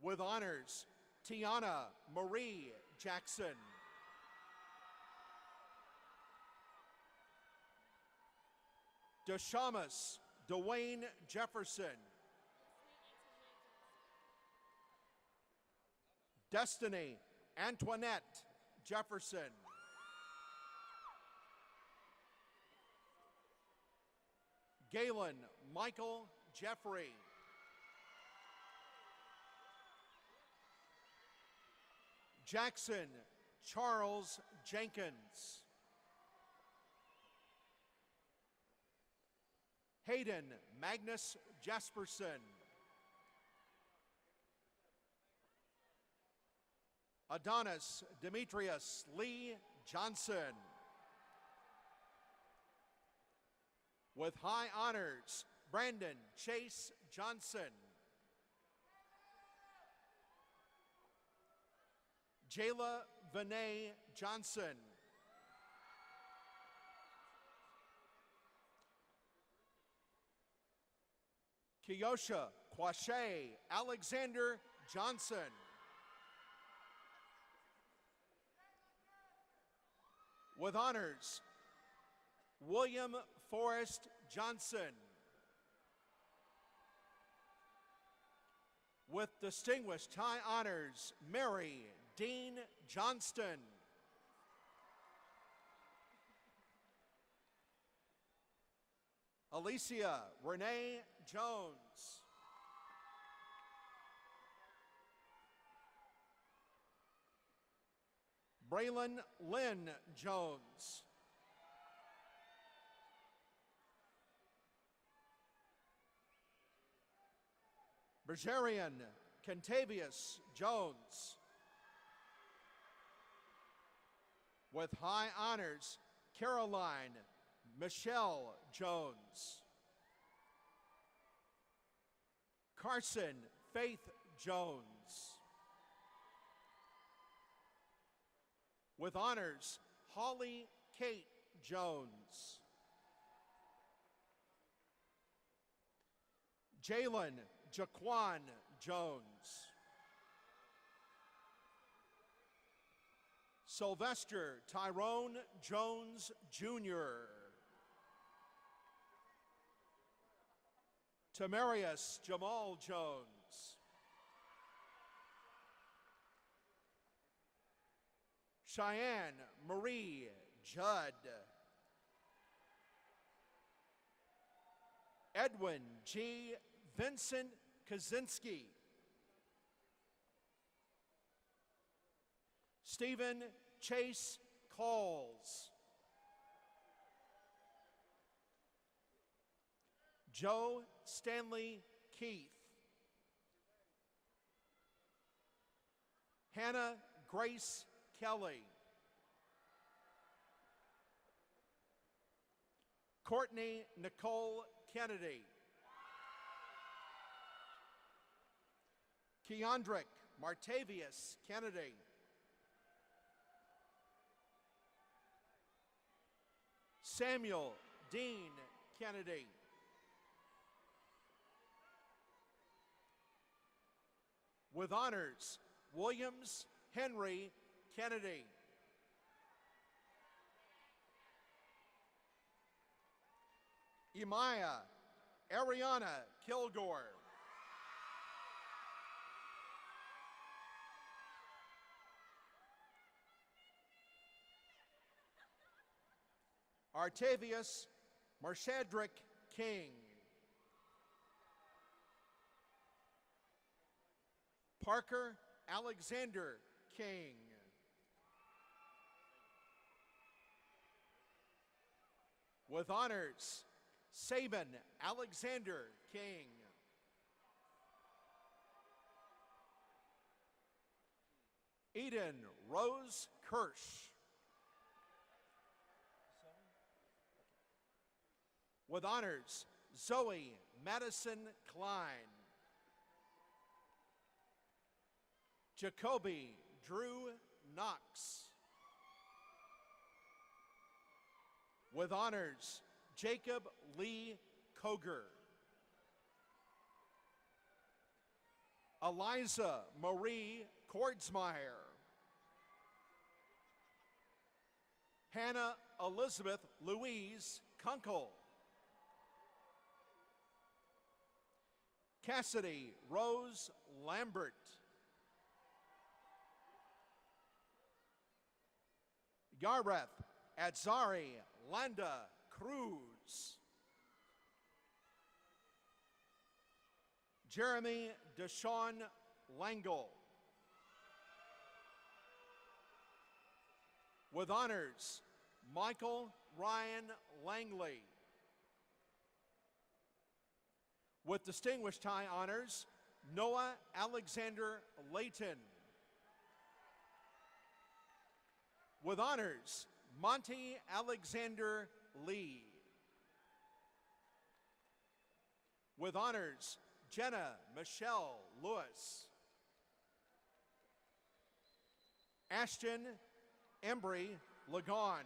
With honors, Tiana Marie Jackson. Deshamus Dwayne Jefferson. Destiny Antoinette Jefferson. Galen Michael Jeffrey. Jackson Charles Jenkins. Hayden Magnus Jasperson. Adonis Demetrius Lee Johnson. With high honors, Brandon Chase Johnson. Jayla Vinay Johnson. Kiyosha Quashe Alexander Johnson. With honors, William Forrest Johnson. With distinguished high honors, Mary Dean Johnston. Alicia Renee Jones. Braylon Lynn Jones. Bergerian Kentavious Jones. With high honors, Caroline Michelle Jones. Carson Faith Jones. With honors, Holly Kate Jones. Jalen Jaquan Jones. Sylvester Tyrone Jones, Jr. Tamarius Jamal Jones. Cheyenne Marie Judd. Edwin G. Vincent Kaczynski. Stephen Chase Calls. Joe Stanley Keith. Hannah Grace Kelly. Courtney Nicole Kennedy. Keandrick Martavius Kennedy. Samuel Dean Kennedy. With honors, Williams Henry Kennedy. Imaya Ariana Kilgore. Artavius Marshadrick King. Parker Alexander King. With honors, Sabin Alexander King. Eden Rose Kirsch. With honors, Zoe Madison Klein. Jacoby Drew Knox. With honors, Jacob Lee Koger. Eliza Marie Kordsmeyer. Hannah Elizabeth Louise Kunkel. Cassidy Rose Lambert. Gareth Adzari Landa Cruz. Jeremy Deshaun Langle. With honors, Michael Ryan Langley. With distinguished tie honors, Noah Alexander Layton. With honors, Monty Alexander Lee. With honors, Jenna Michelle Lewis. Ashton Embry Lagon.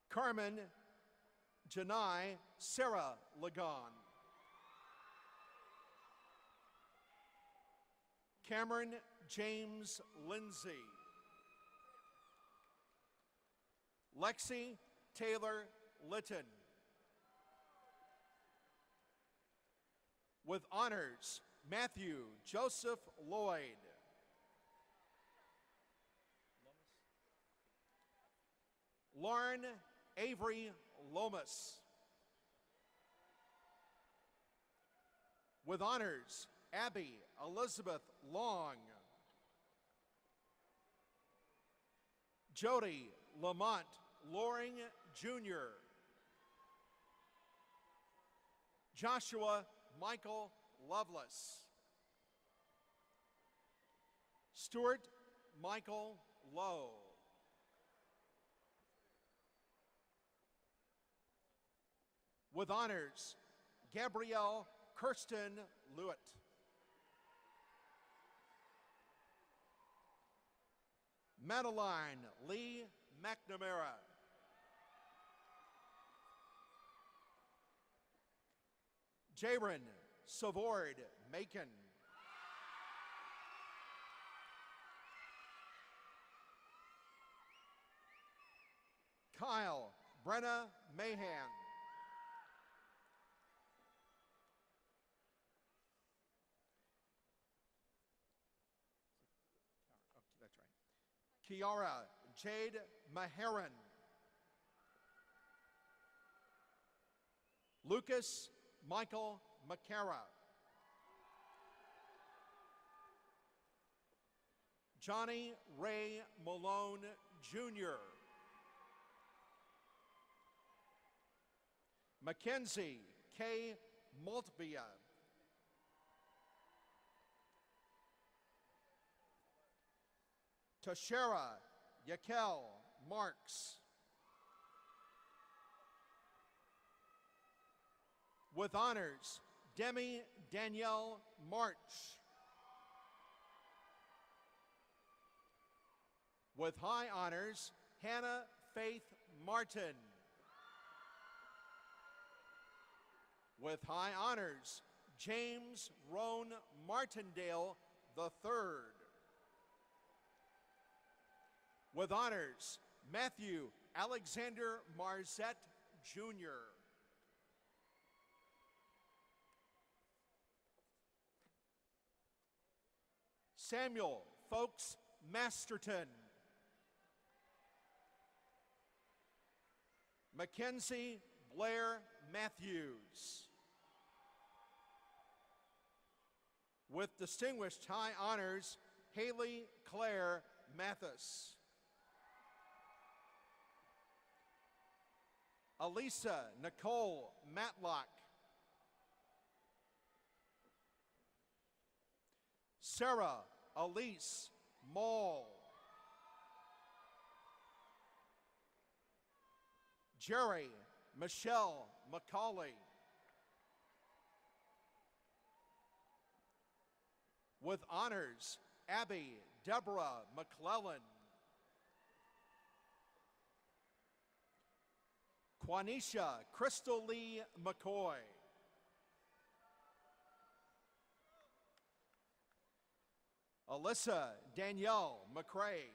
Carmen Janai Sarah Lagon. Cameron James Lindsay. Lexi Taylor Litton. With honors, Matthew Joseph Lloyd. Lauren Avery Lomas. With honors, Abby Elizabeth Long. Jody Lamont Loring Jr. Joshua Michael Lovelace. Stuart Michael Lowe. With honors, Gabrielle Kirsten Lewitt. Madeline Lee McNamara. Jaron Savord Macon. Kyle Brenna Mahan. That's right. Kiara Jade Maheron. Lucas Michael McCara. Johnny Ray Malone Jr. Mackenzie K. Maltvia. Tashera Yakel Marks. With honors, Demi Danielle March. With high honors, Hannah Faith Martin. With high honors, James Roan Martindale III. With honors, Matthew Alexander Marzette Jr. Samuel Folks Masterton. Mackenzie Blair Matthews. With distinguished high honors, Haley Claire Mathis. Alyssa Nicole Matlock. Sarah Elise Mall. Jerry Michelle McCauley. With honors, Abby Deborah McClellan. Quanisha Crystal Lee McCoy. Alyssa Danielle McCrae.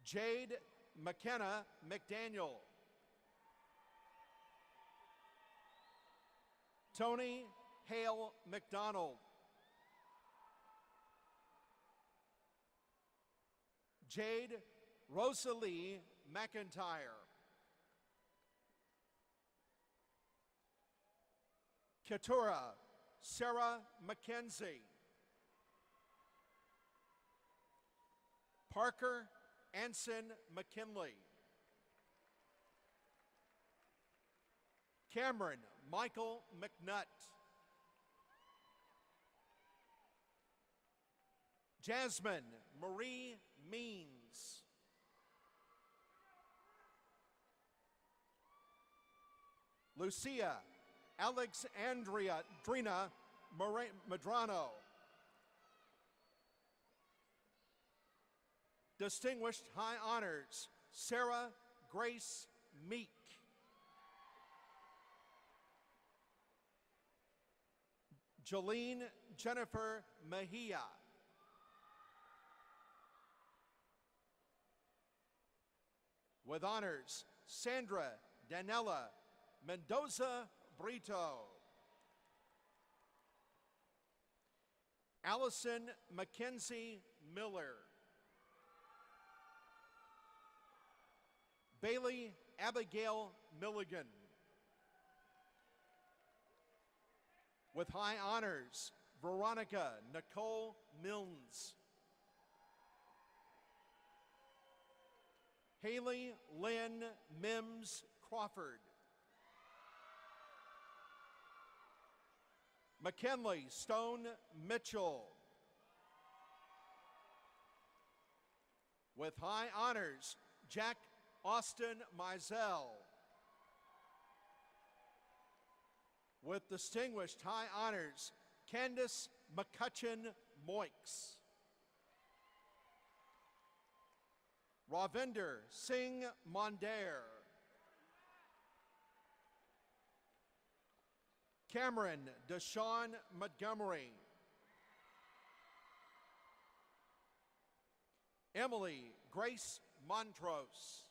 Jade McKenna McDaniel. Tony Hale McDonald. Jade Rosalie McIntyre. Keturah Sarah McKenzie. Parker Anson McKinley. Cameron Michael McNutt. Jasmine Marie Means. Lucia Alexandria Drina Madrano. Distinguished high honors, Sarah Grace Meek. Jolene Jennifer Mejia. With honors, Sandra Danella Mendoza Brito. Allison Mackenzie Miller. Bailey Abigail Milligan. With high honors, Veronica Nicole Milnes. Haley Lynn Mims Crawford. McKinley Stone Mitchell. With high honors, Jack Austin Mizell. With distinguished high honors, Candace McCutcheon Moix. Ravinder Singh Mondair. Cameron Deshawn Montgomery. Emily Grace Montrose.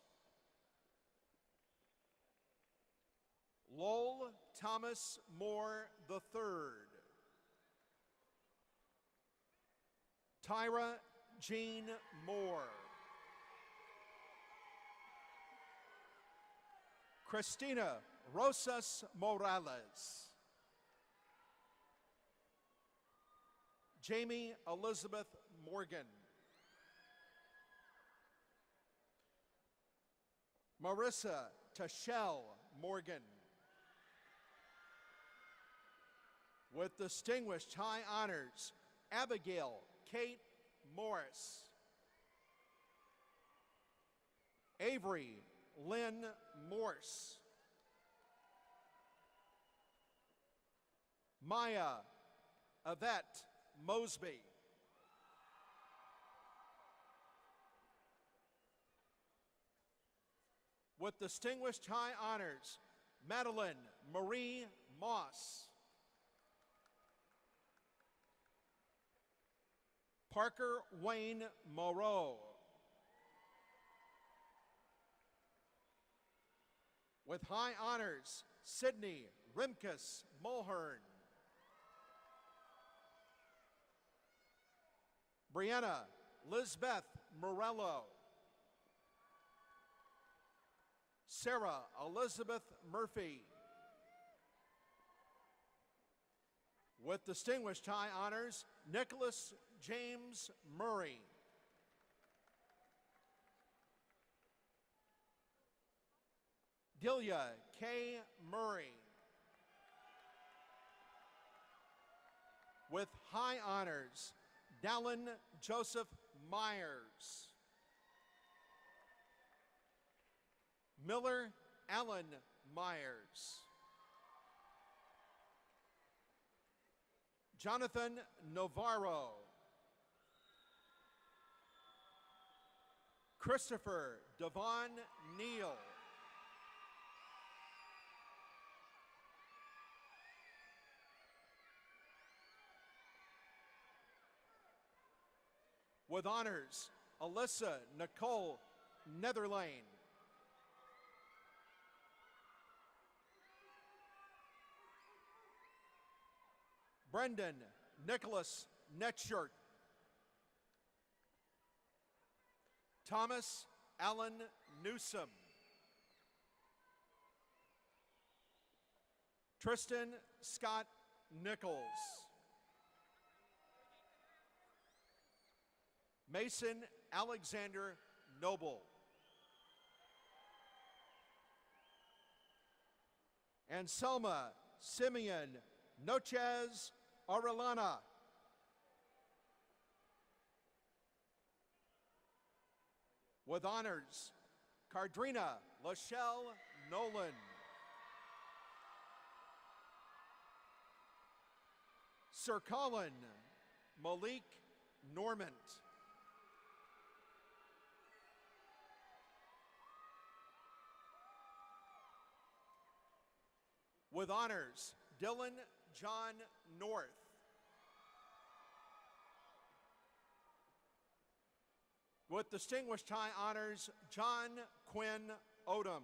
Lowell Thomas Moore III. Tyra Jean Moore. Christina Rosas Morales. Jamie Elizabeth Morgan. Marissa Tashell Morgan. With distinguished high honors, Abigail Kate Morris. Avery Lynn Morse. Maya Yvette Mosby. With distinguished high honors, Madeline Marie Moss. Parker Wayne Moreau. With high honors, Sydney Rimkus Mulhern. Brianna Lizbeth Morello. Sarah Elizabeth Murphy. With distinguished high honors, Nicholas James Murray. Delia K. Murray. With high honors, Dallin Joseph Myers. Miller Allen Myers. Jonathan Navarro. Christopher Devon Neal. With honors, Alyssa Nicole Netherlain. Brendan Nicholas Netshirt. Thomas Allen Newsom. Tristan Scott Nichols. Mason Alexander Noble. And Selma Simeon Nochez Arellana. With honors, Cardrina Lachelle Nolan. Sir Colin Malik Normant. With honors, Dylan John North. With distinguished high honors, John Quinn Odom.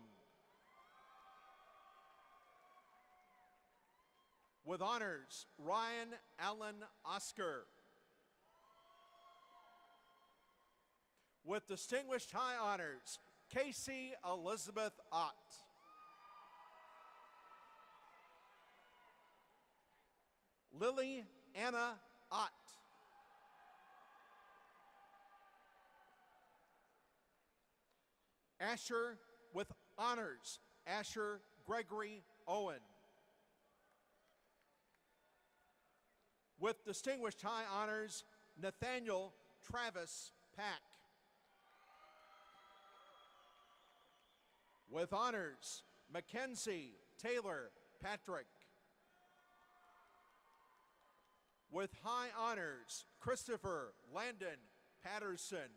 With honors, Ryan Allen Oscar. With distinguished high honors, Casey Elizabeth Ott. Lily Anna Ott. Asher with honors, Asher Gregory Owen. With distinguished high honors, Nathaniel Travis Pack. With honors, Mackenzie Taylor Patrick. With high honors, Christopher Landon Patterson.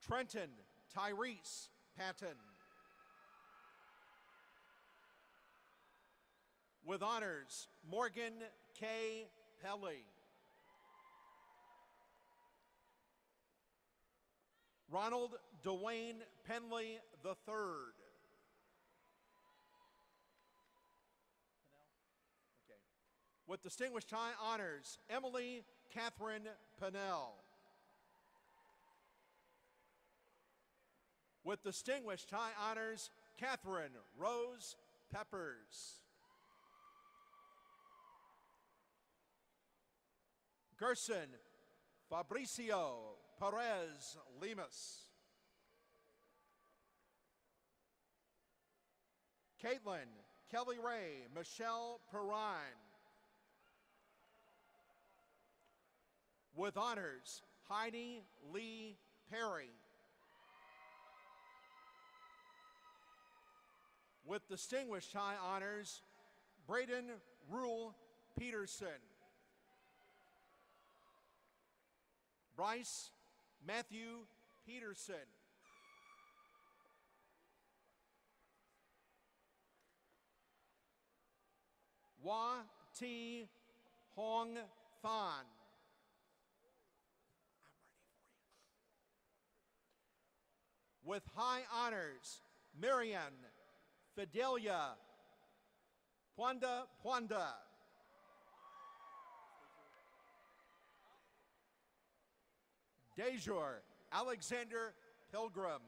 Trenton Tyrese Patton. With honors, Morgan K. Pelly. Ronald Dwayne Penley III. Okay. With distinguished high honors, Emily Catherine Pennell. With distinguished high honors, Catherine Rose Peppers. Gerson Fabricio Perez Lemus. Caitlin Kelly Ray Michelle Perrine. With honors, Heidi Lee Perry. With distinguished high honors, Braden Rule Peterson. Bryce Matthew Peterson. Hua T. Hong Fan. With high honors, Marian Fidelia Pwanda Pwanda. Dejor Alexander Pilgrim.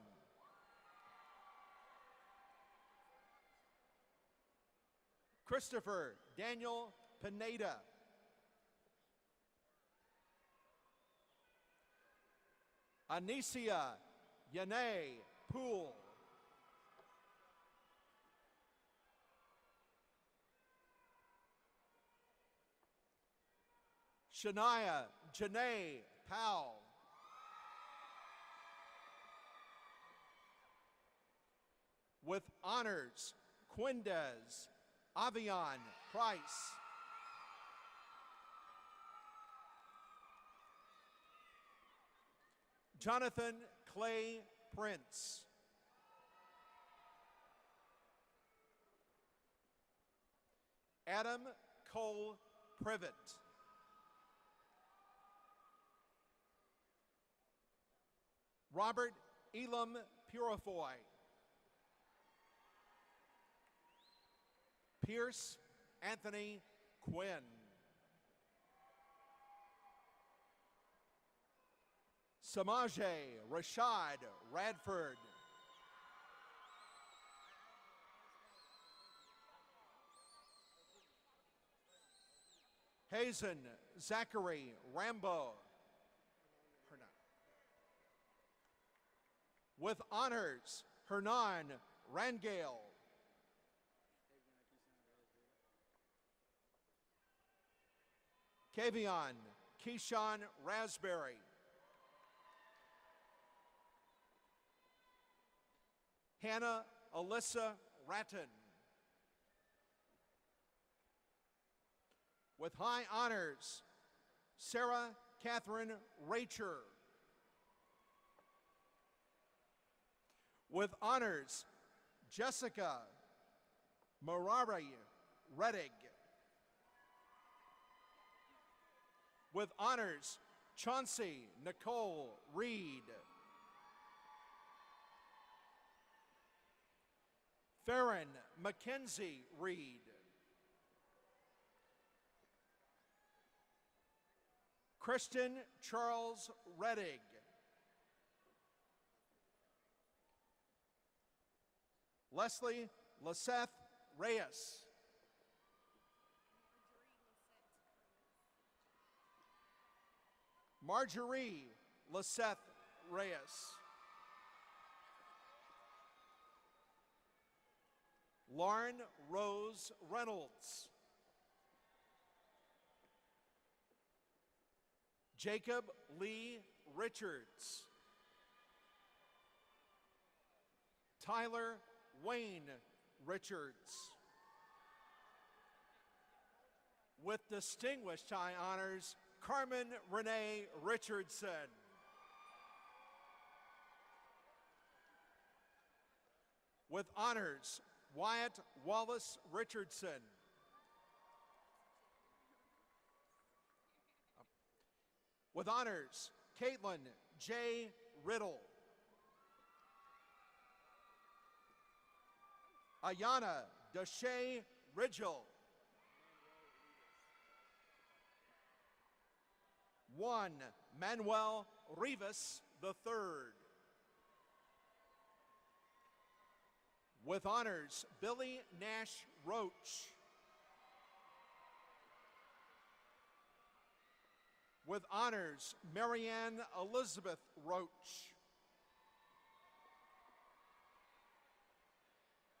Christopher Daniel Pineda. Anicia Yane Poole. Shania Janae Powell. With honors, Quindez Avion Price. Jonathan Clay Prince. Adam Cole Privet. Robert Elam Purifoy. Pierce Anthony Quinn. Samaje Rashad Radford. Hazen Zachary Rambo. With honors, Hernan Rangel. Kavion Keyshawn Raspberry. Hannah Alyssa Ratton. With high honors, Sarah Catherine Racher. With honors, Jessica Marari Reddig. With honors, Chauncey Nicole Reed. Farron Mackenzie Reed. Christian Charles Reddig. Leslie Lisseth Reyes. Marjorie Lisseth Reyes. Lauren Rose Reynolds. Jacob Lee Richards. Tyler Wayne Richards. With distinguished high honors, Carmen Renee Richardson. With honors, Wyatt Wallace Richardson. With honors, Caitlin J. Riddle. Ayana Deshay Ridgel. 1, Manuel Rivas III. With honors, Billy Nash Roach. With honors, Marianne Elizabeth Roach.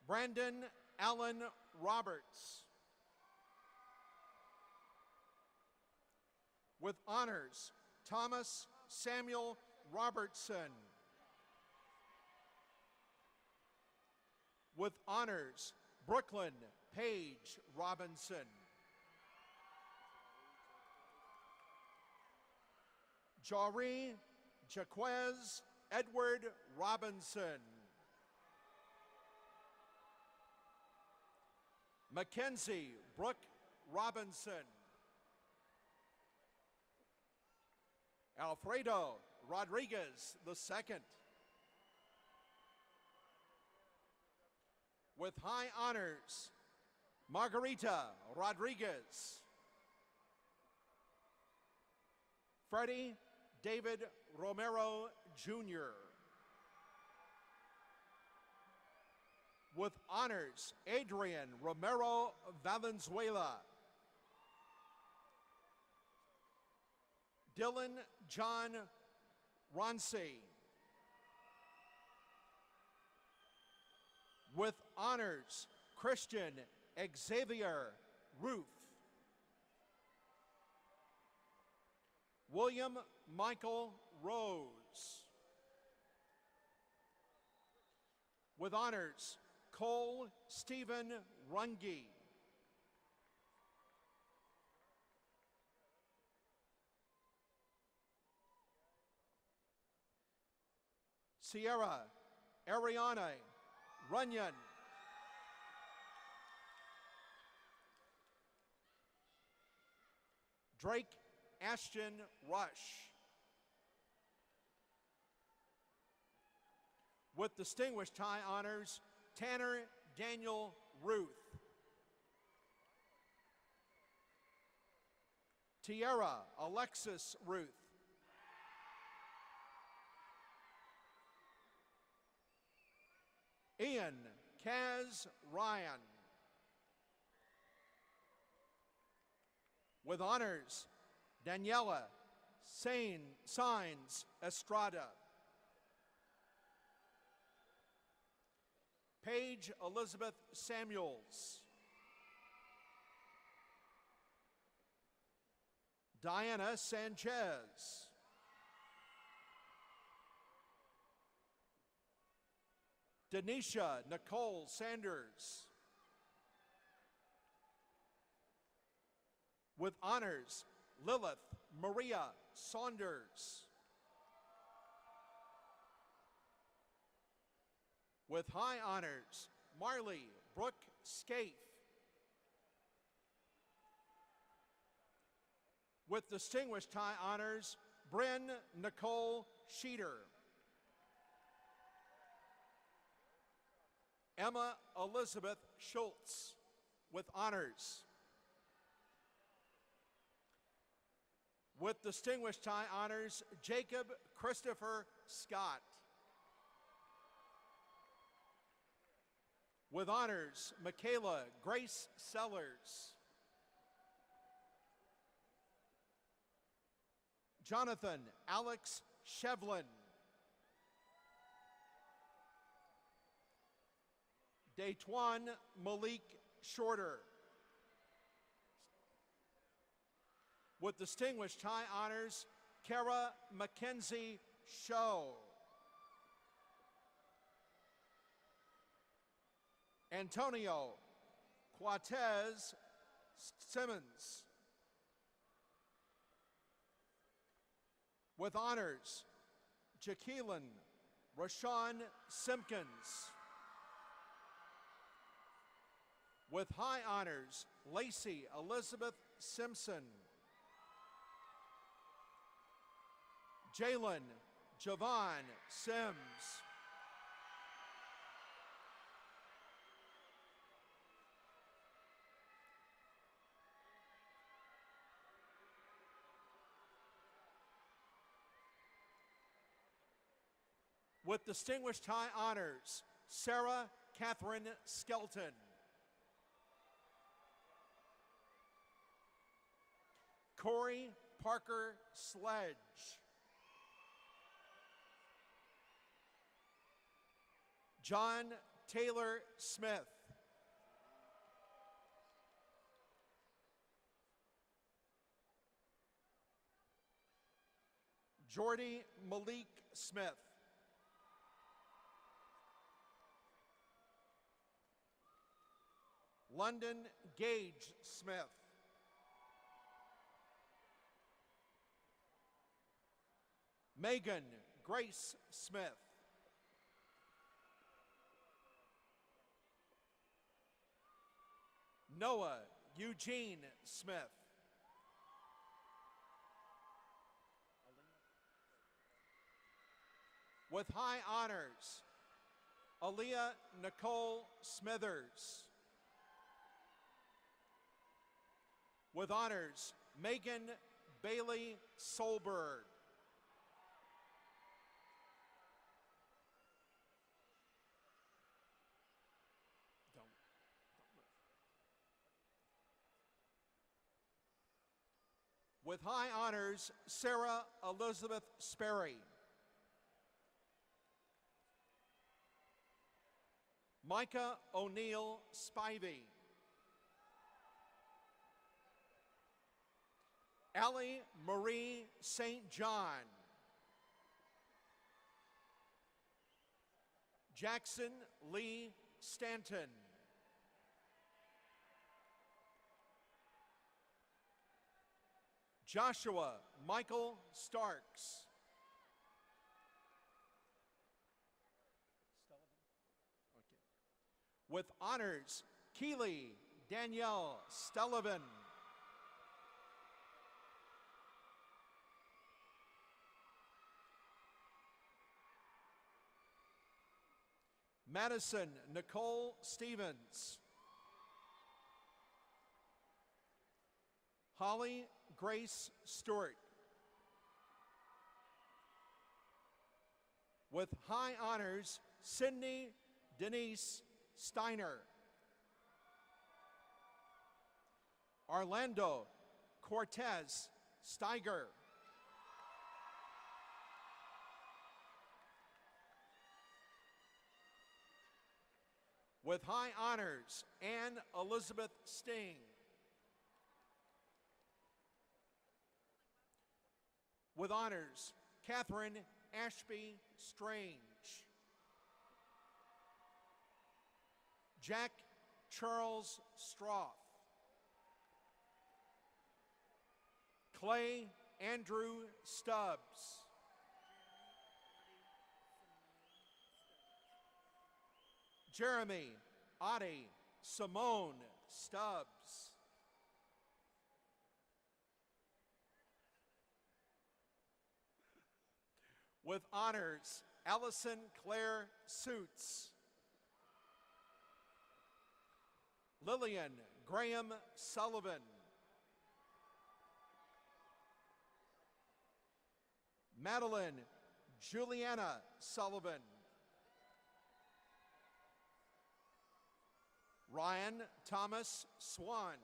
Brandon Allen Roberts. With honors, Thomas Samuel Robertson. With honors, Brooklyn Paige Robinson. Jari Jaquez Edward Robinson. Mackenzie Brooke Robinson. Alfredo Rodriguez II. With high honors, Margarita Rodriguez. Freddie David Romero Jr. With honors, Adrian Romero Valenzuela. Dylan John Ronci. With honors, Christian Xavier Roof. William Michael Rose. With honors, Cole Stephen Runge. Sierra Ariana Runyon. Drake Ashton Rush. With distinguished high honors, Tanner Daniel Ruth. Tierra Alexis Ruth. Ian Kaz Ryan. With honors, Daniela Sainz Estrada. Paige Elizabeth Samuels. Diana Sanchez. Denisha Nicole Sanders. With honors, Lilith Maria Saunders. With high honors, Marley Brooke Scaife. With distinguished high honors, Bryn Nicole Sheeter. Emma Elizabeth Schultz, with honors. With distinguished high honors, Jacob Christopher Scott. With honors, Michaela Grace Sellers. Jonathan Alex Shevlin. Daytwan Malik Shorter. With distinguished high honors, Kara Mackenzie Show. Antonio Quatez Simmons. With honors, Jaqueline Rashawn Simpkins. With high honors, Lacey Elizabeth Simpson. Jalen Javon Sims. With distinguished high honors, Sarah Catherine Skelton. Corey Parker Sledge. John Taylor Smith. Jordy Malik Smith. London Gage Smith. Megan Grace Smith. Noah Eugene Smith. With high honors, Aaliyah Nicole Smithers. With honors, Megan Bailey Solberg. With high honors, Sarah Elizabeth Sperry. Micah O'Neill Spivey. Allie Marie St. John. Jackson Lee Stanton. Joshua Michael Starks. With honors, Keely Danielle Stellivan. Madison Nicole Stevens. Holly Grace Stewart. With high honors, Sydney Denise Steiner. Orlando Cortez Steiger. With high honors, Anne Elizabeth Sting. With honors, Catherine Ashby Strange. Jack Charles Stroth. Clay Andrew Stubbs. Jeremy Adi Simone Stubbs. With honors, Allison Claire Suits. Lillian Graham Sullivan. Madeline Juliana Sullivan. Ryan Thomas Swan.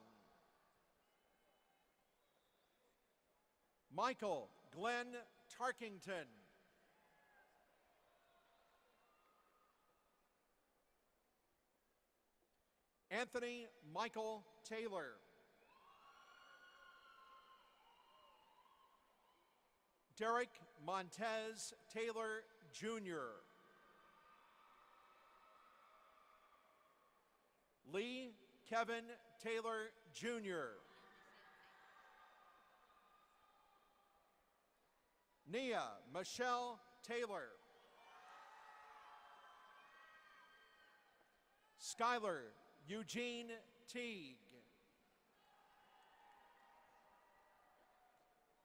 Michael Glenn Tarkington. Anthony Michael Taylor. Derek Montez Taylor, Jr. Lee Kevin Taylor, Jr. Nia Michelle Taylor. Skylar Eugene Teague.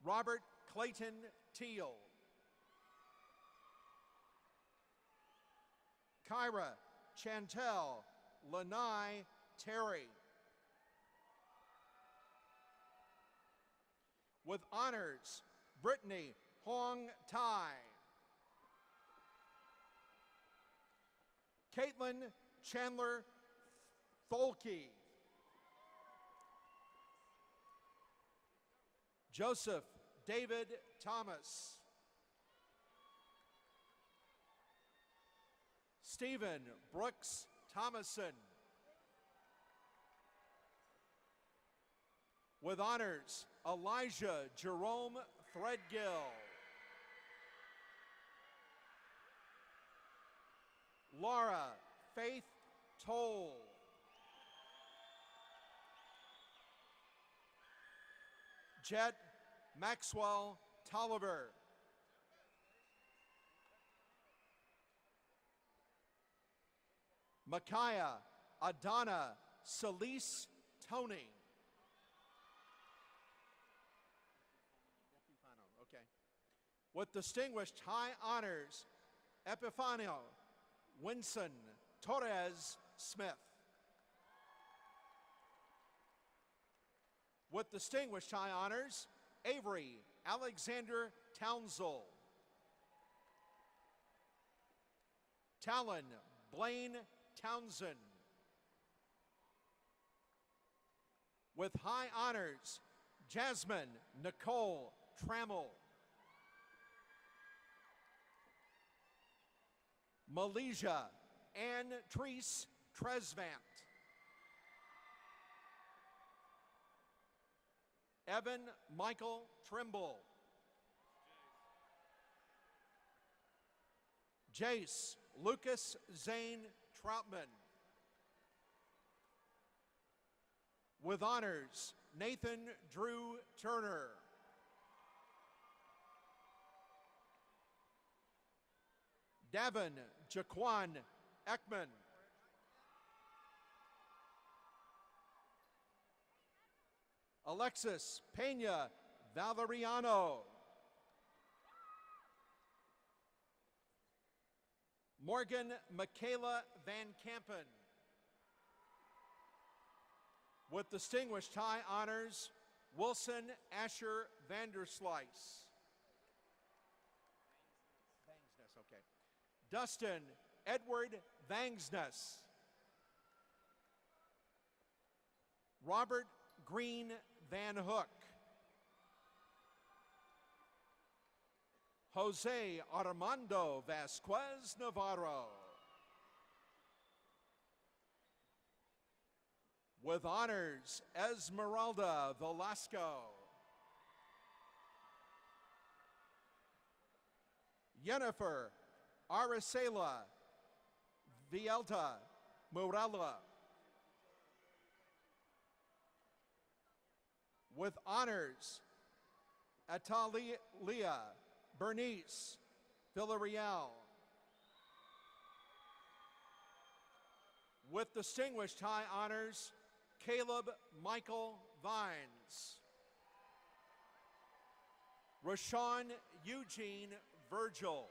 Robert Clayton Teal. Kyra Chantel Lanai Terry. With honors, Brittany Hong Tai. Caitlin Chandler Tholke. Joseph David Thomas. Stephen Brooks Thomason. With honors, Elijah Jerome Threadgill. Laura Faith Toll. Jet Maxwell Tolliver. Micaiah Adana Celise Tony. Okay. With distinguished high honors, Epifanio Winson Torres Smith. With distinguished high honors, Avery Alexander Townsell. Talon Blaine Townsend. With high honors, Jasmine Nicole Trammell. Malaysia Ann Treese Tresvant. Evan Michael Trimble. Jace Lucas Zane Troutman. With honors, Nathan Drew Turner. Davin Jaquan Ekman. Alexis Pena Valeriano. Morgan Michaela Van Kampen. With distinguished high honors, Wilson Asher Vanderslice. Okay. Dustin Edward Vangsness. Robert Green Van Hook. Jose Armando Vasquez Navarro. With honors, Esmeralda Velasco. Jennifer Aracela Vielta Morella. With honors, Atalia Bernice Villarreal. With distinguished high honors, Caleb Michael Vines. Rashawn Eugene Virgil.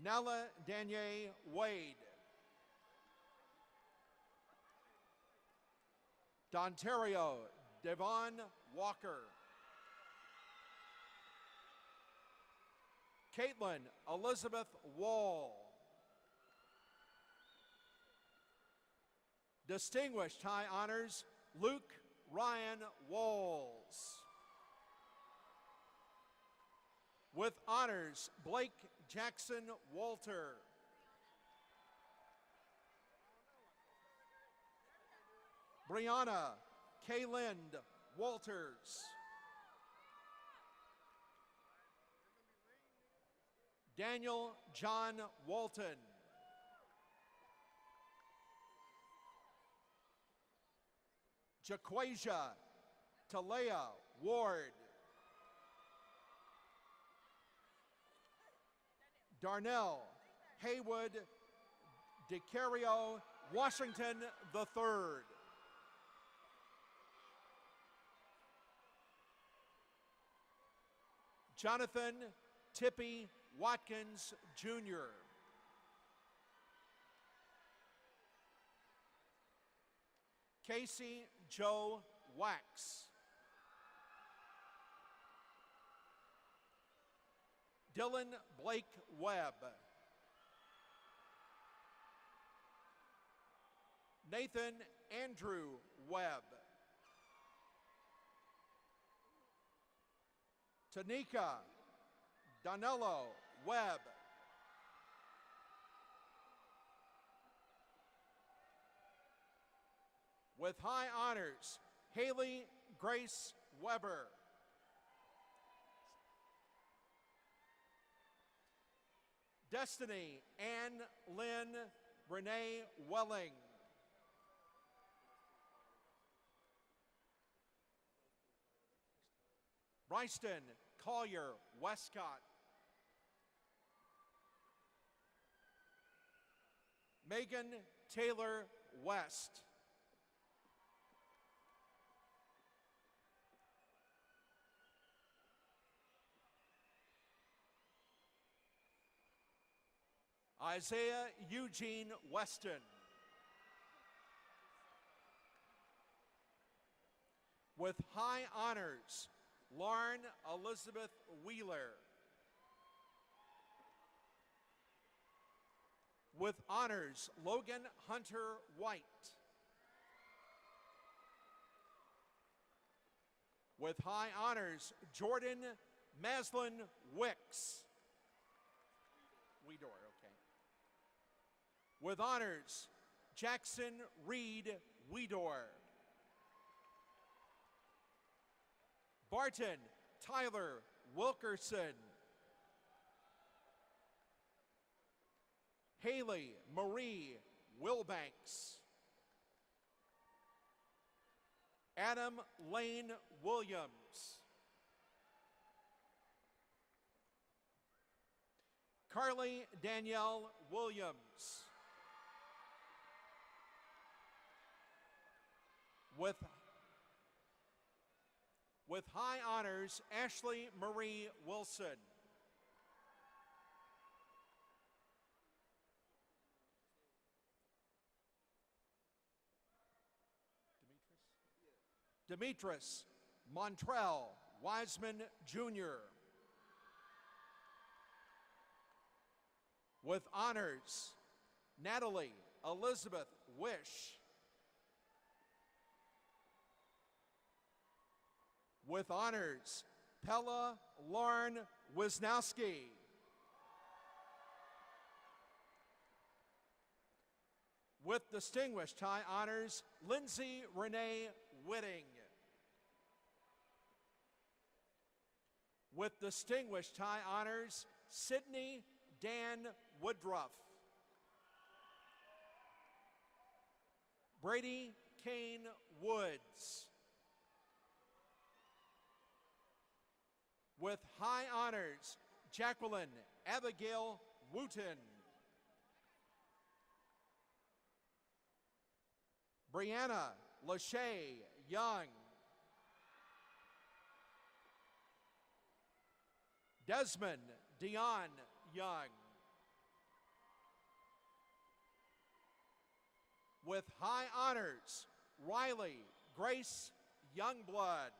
Nala Danier Wade. Dontario Devon Walker. Caitlin Elizabeth Wall. Distinguished high honors, Luke Ryan Walls. With honors, Blake Jackson Walter. Brianna Kaylind Walters. Daniel John Walton. Jaquasia Talea Ward. Darnell Haywood DeCario Washington III. Jonathan Tippy Watkins Jr. Casey Joe Wax. Dylan Blake Webb. Nathan Andrew Webb. Tanika Danilo Webb. With high honors, Haley Grace Weber. Destiny Ann Lynn Renee Welling. Bryston Collier Westcott. Megan Taylor West. Isaiah Eugene Weston. With high honors, Lauren Elizabeth Wheeler. With honors, Logan Hunter White. With high honors, Jordan Maslin Wicks. Weedor, okay. With honors, Jackson Reed Weedor. Barton Tyler Wilkerson. Haley Marie Wilbanks. Adam Lane Williams. Carly Danielle Williams. With high honors, Ashley Marie Wilson. Demetris Montrell Wiseman Jr. With honors, Natalie Elizabeth Wish. With honors, Pella Lauren Wisnowski. With distinguished high honors, Lindsay Renee Whitting. With distinguished high honors, Sydney Dan Woodruff. Brady Kane Woods. With high honors, Jacqueline Abigail Wooten. Brianna Lachey Young. Desmond Dion Young. With high honors, Riley Grace Youngblood.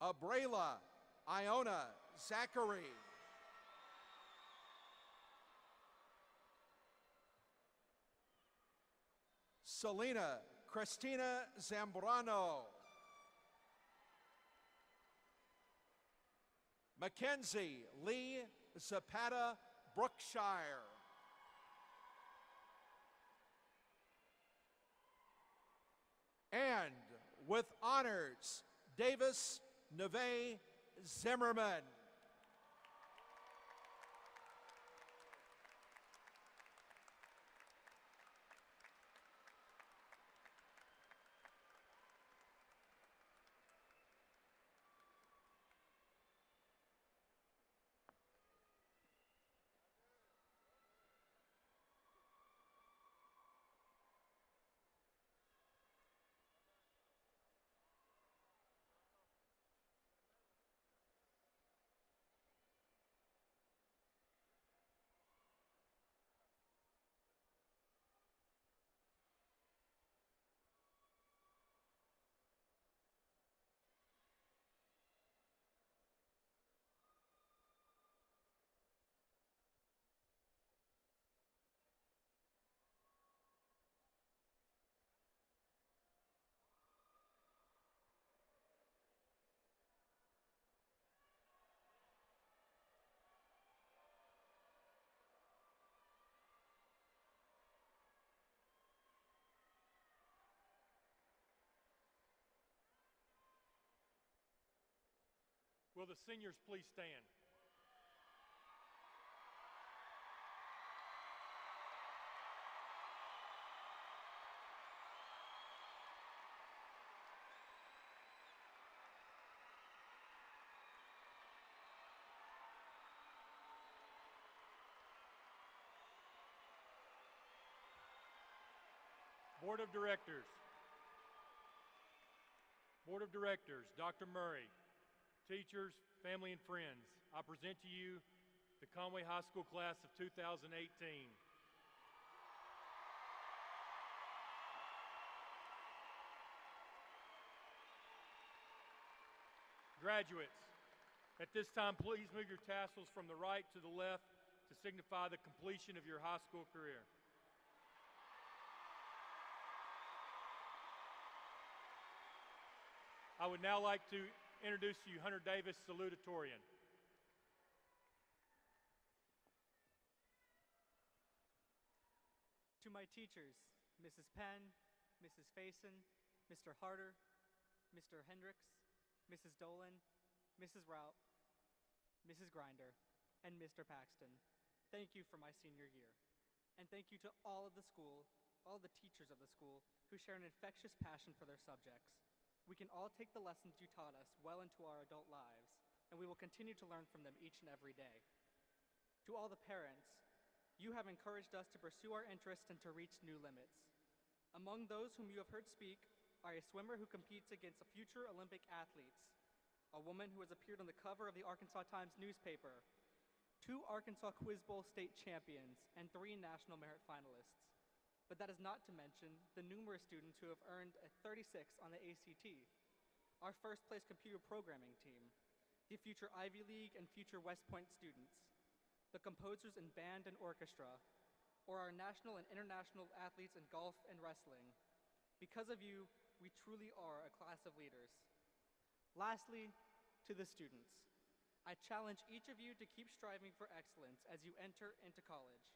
Abrela Iona Zachary. Selena Christina Zambrano. Mackenzie Lee Zapata Brookshire. And with honors, Davis Neve Zimmerman. Will the seniors please stand? Board of Directors. Board of Directors, Dr. Murray, teachers, family, and friends, I present to you the Conway High School class of 2018. Graduates, at this time, please move your tassels from the right to the left to signify the completion of your high school career. I would now like to introduce to you Hunter Davis, salutatorian. To my teachers, Mrs. Penn, Mrs. Faison, Mr. Harder, Mr. Hendricks, Mrs. Dolan, Mrs. Rout, Mrs. Grinder, and Mr. Paxton, thank you for my senior year. And thank you to all of the school, all the teachers of the school, who share an infectious passion for their subjects. We can all take the lessons you taught us well into our adult lives, and we will continue to learn from them each and every day. To all the parents, you have encouraged us to pursue our interests and to reach new limits. Among those whom you have heard speak are a swimmer who competes against future Olympic athletes, a woman who has appeared on the cover of the Arkansas Times newspaper, 2 Arkansas Quiz Bowl state champions, and 3 National Merit finalists. But that is not to mention the numerous students who have earned a 36 on the ACT, our first place computer programming team, the future Ivy League and future West Point students, the composers in band and orchestra, or our national and international athletes in golf and wrestling. Because of you, we truly are a class of leaders. Lastly, to the students, I challenge each of you to keep striving for excellence as you enter into college.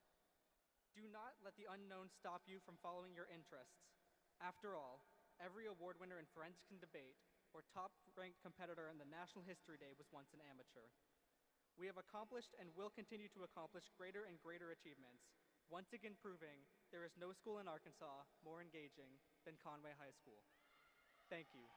Do not let the unknown stop you from following your interests. After all, every award winner in forensics and debate or top-ranked competitor in the National History Day was once an amateur. We have accomplished and will continue to accomplish greater and greater achievements, once again proving there is no school in Arkansas more engaging than Conway High School. Thank you.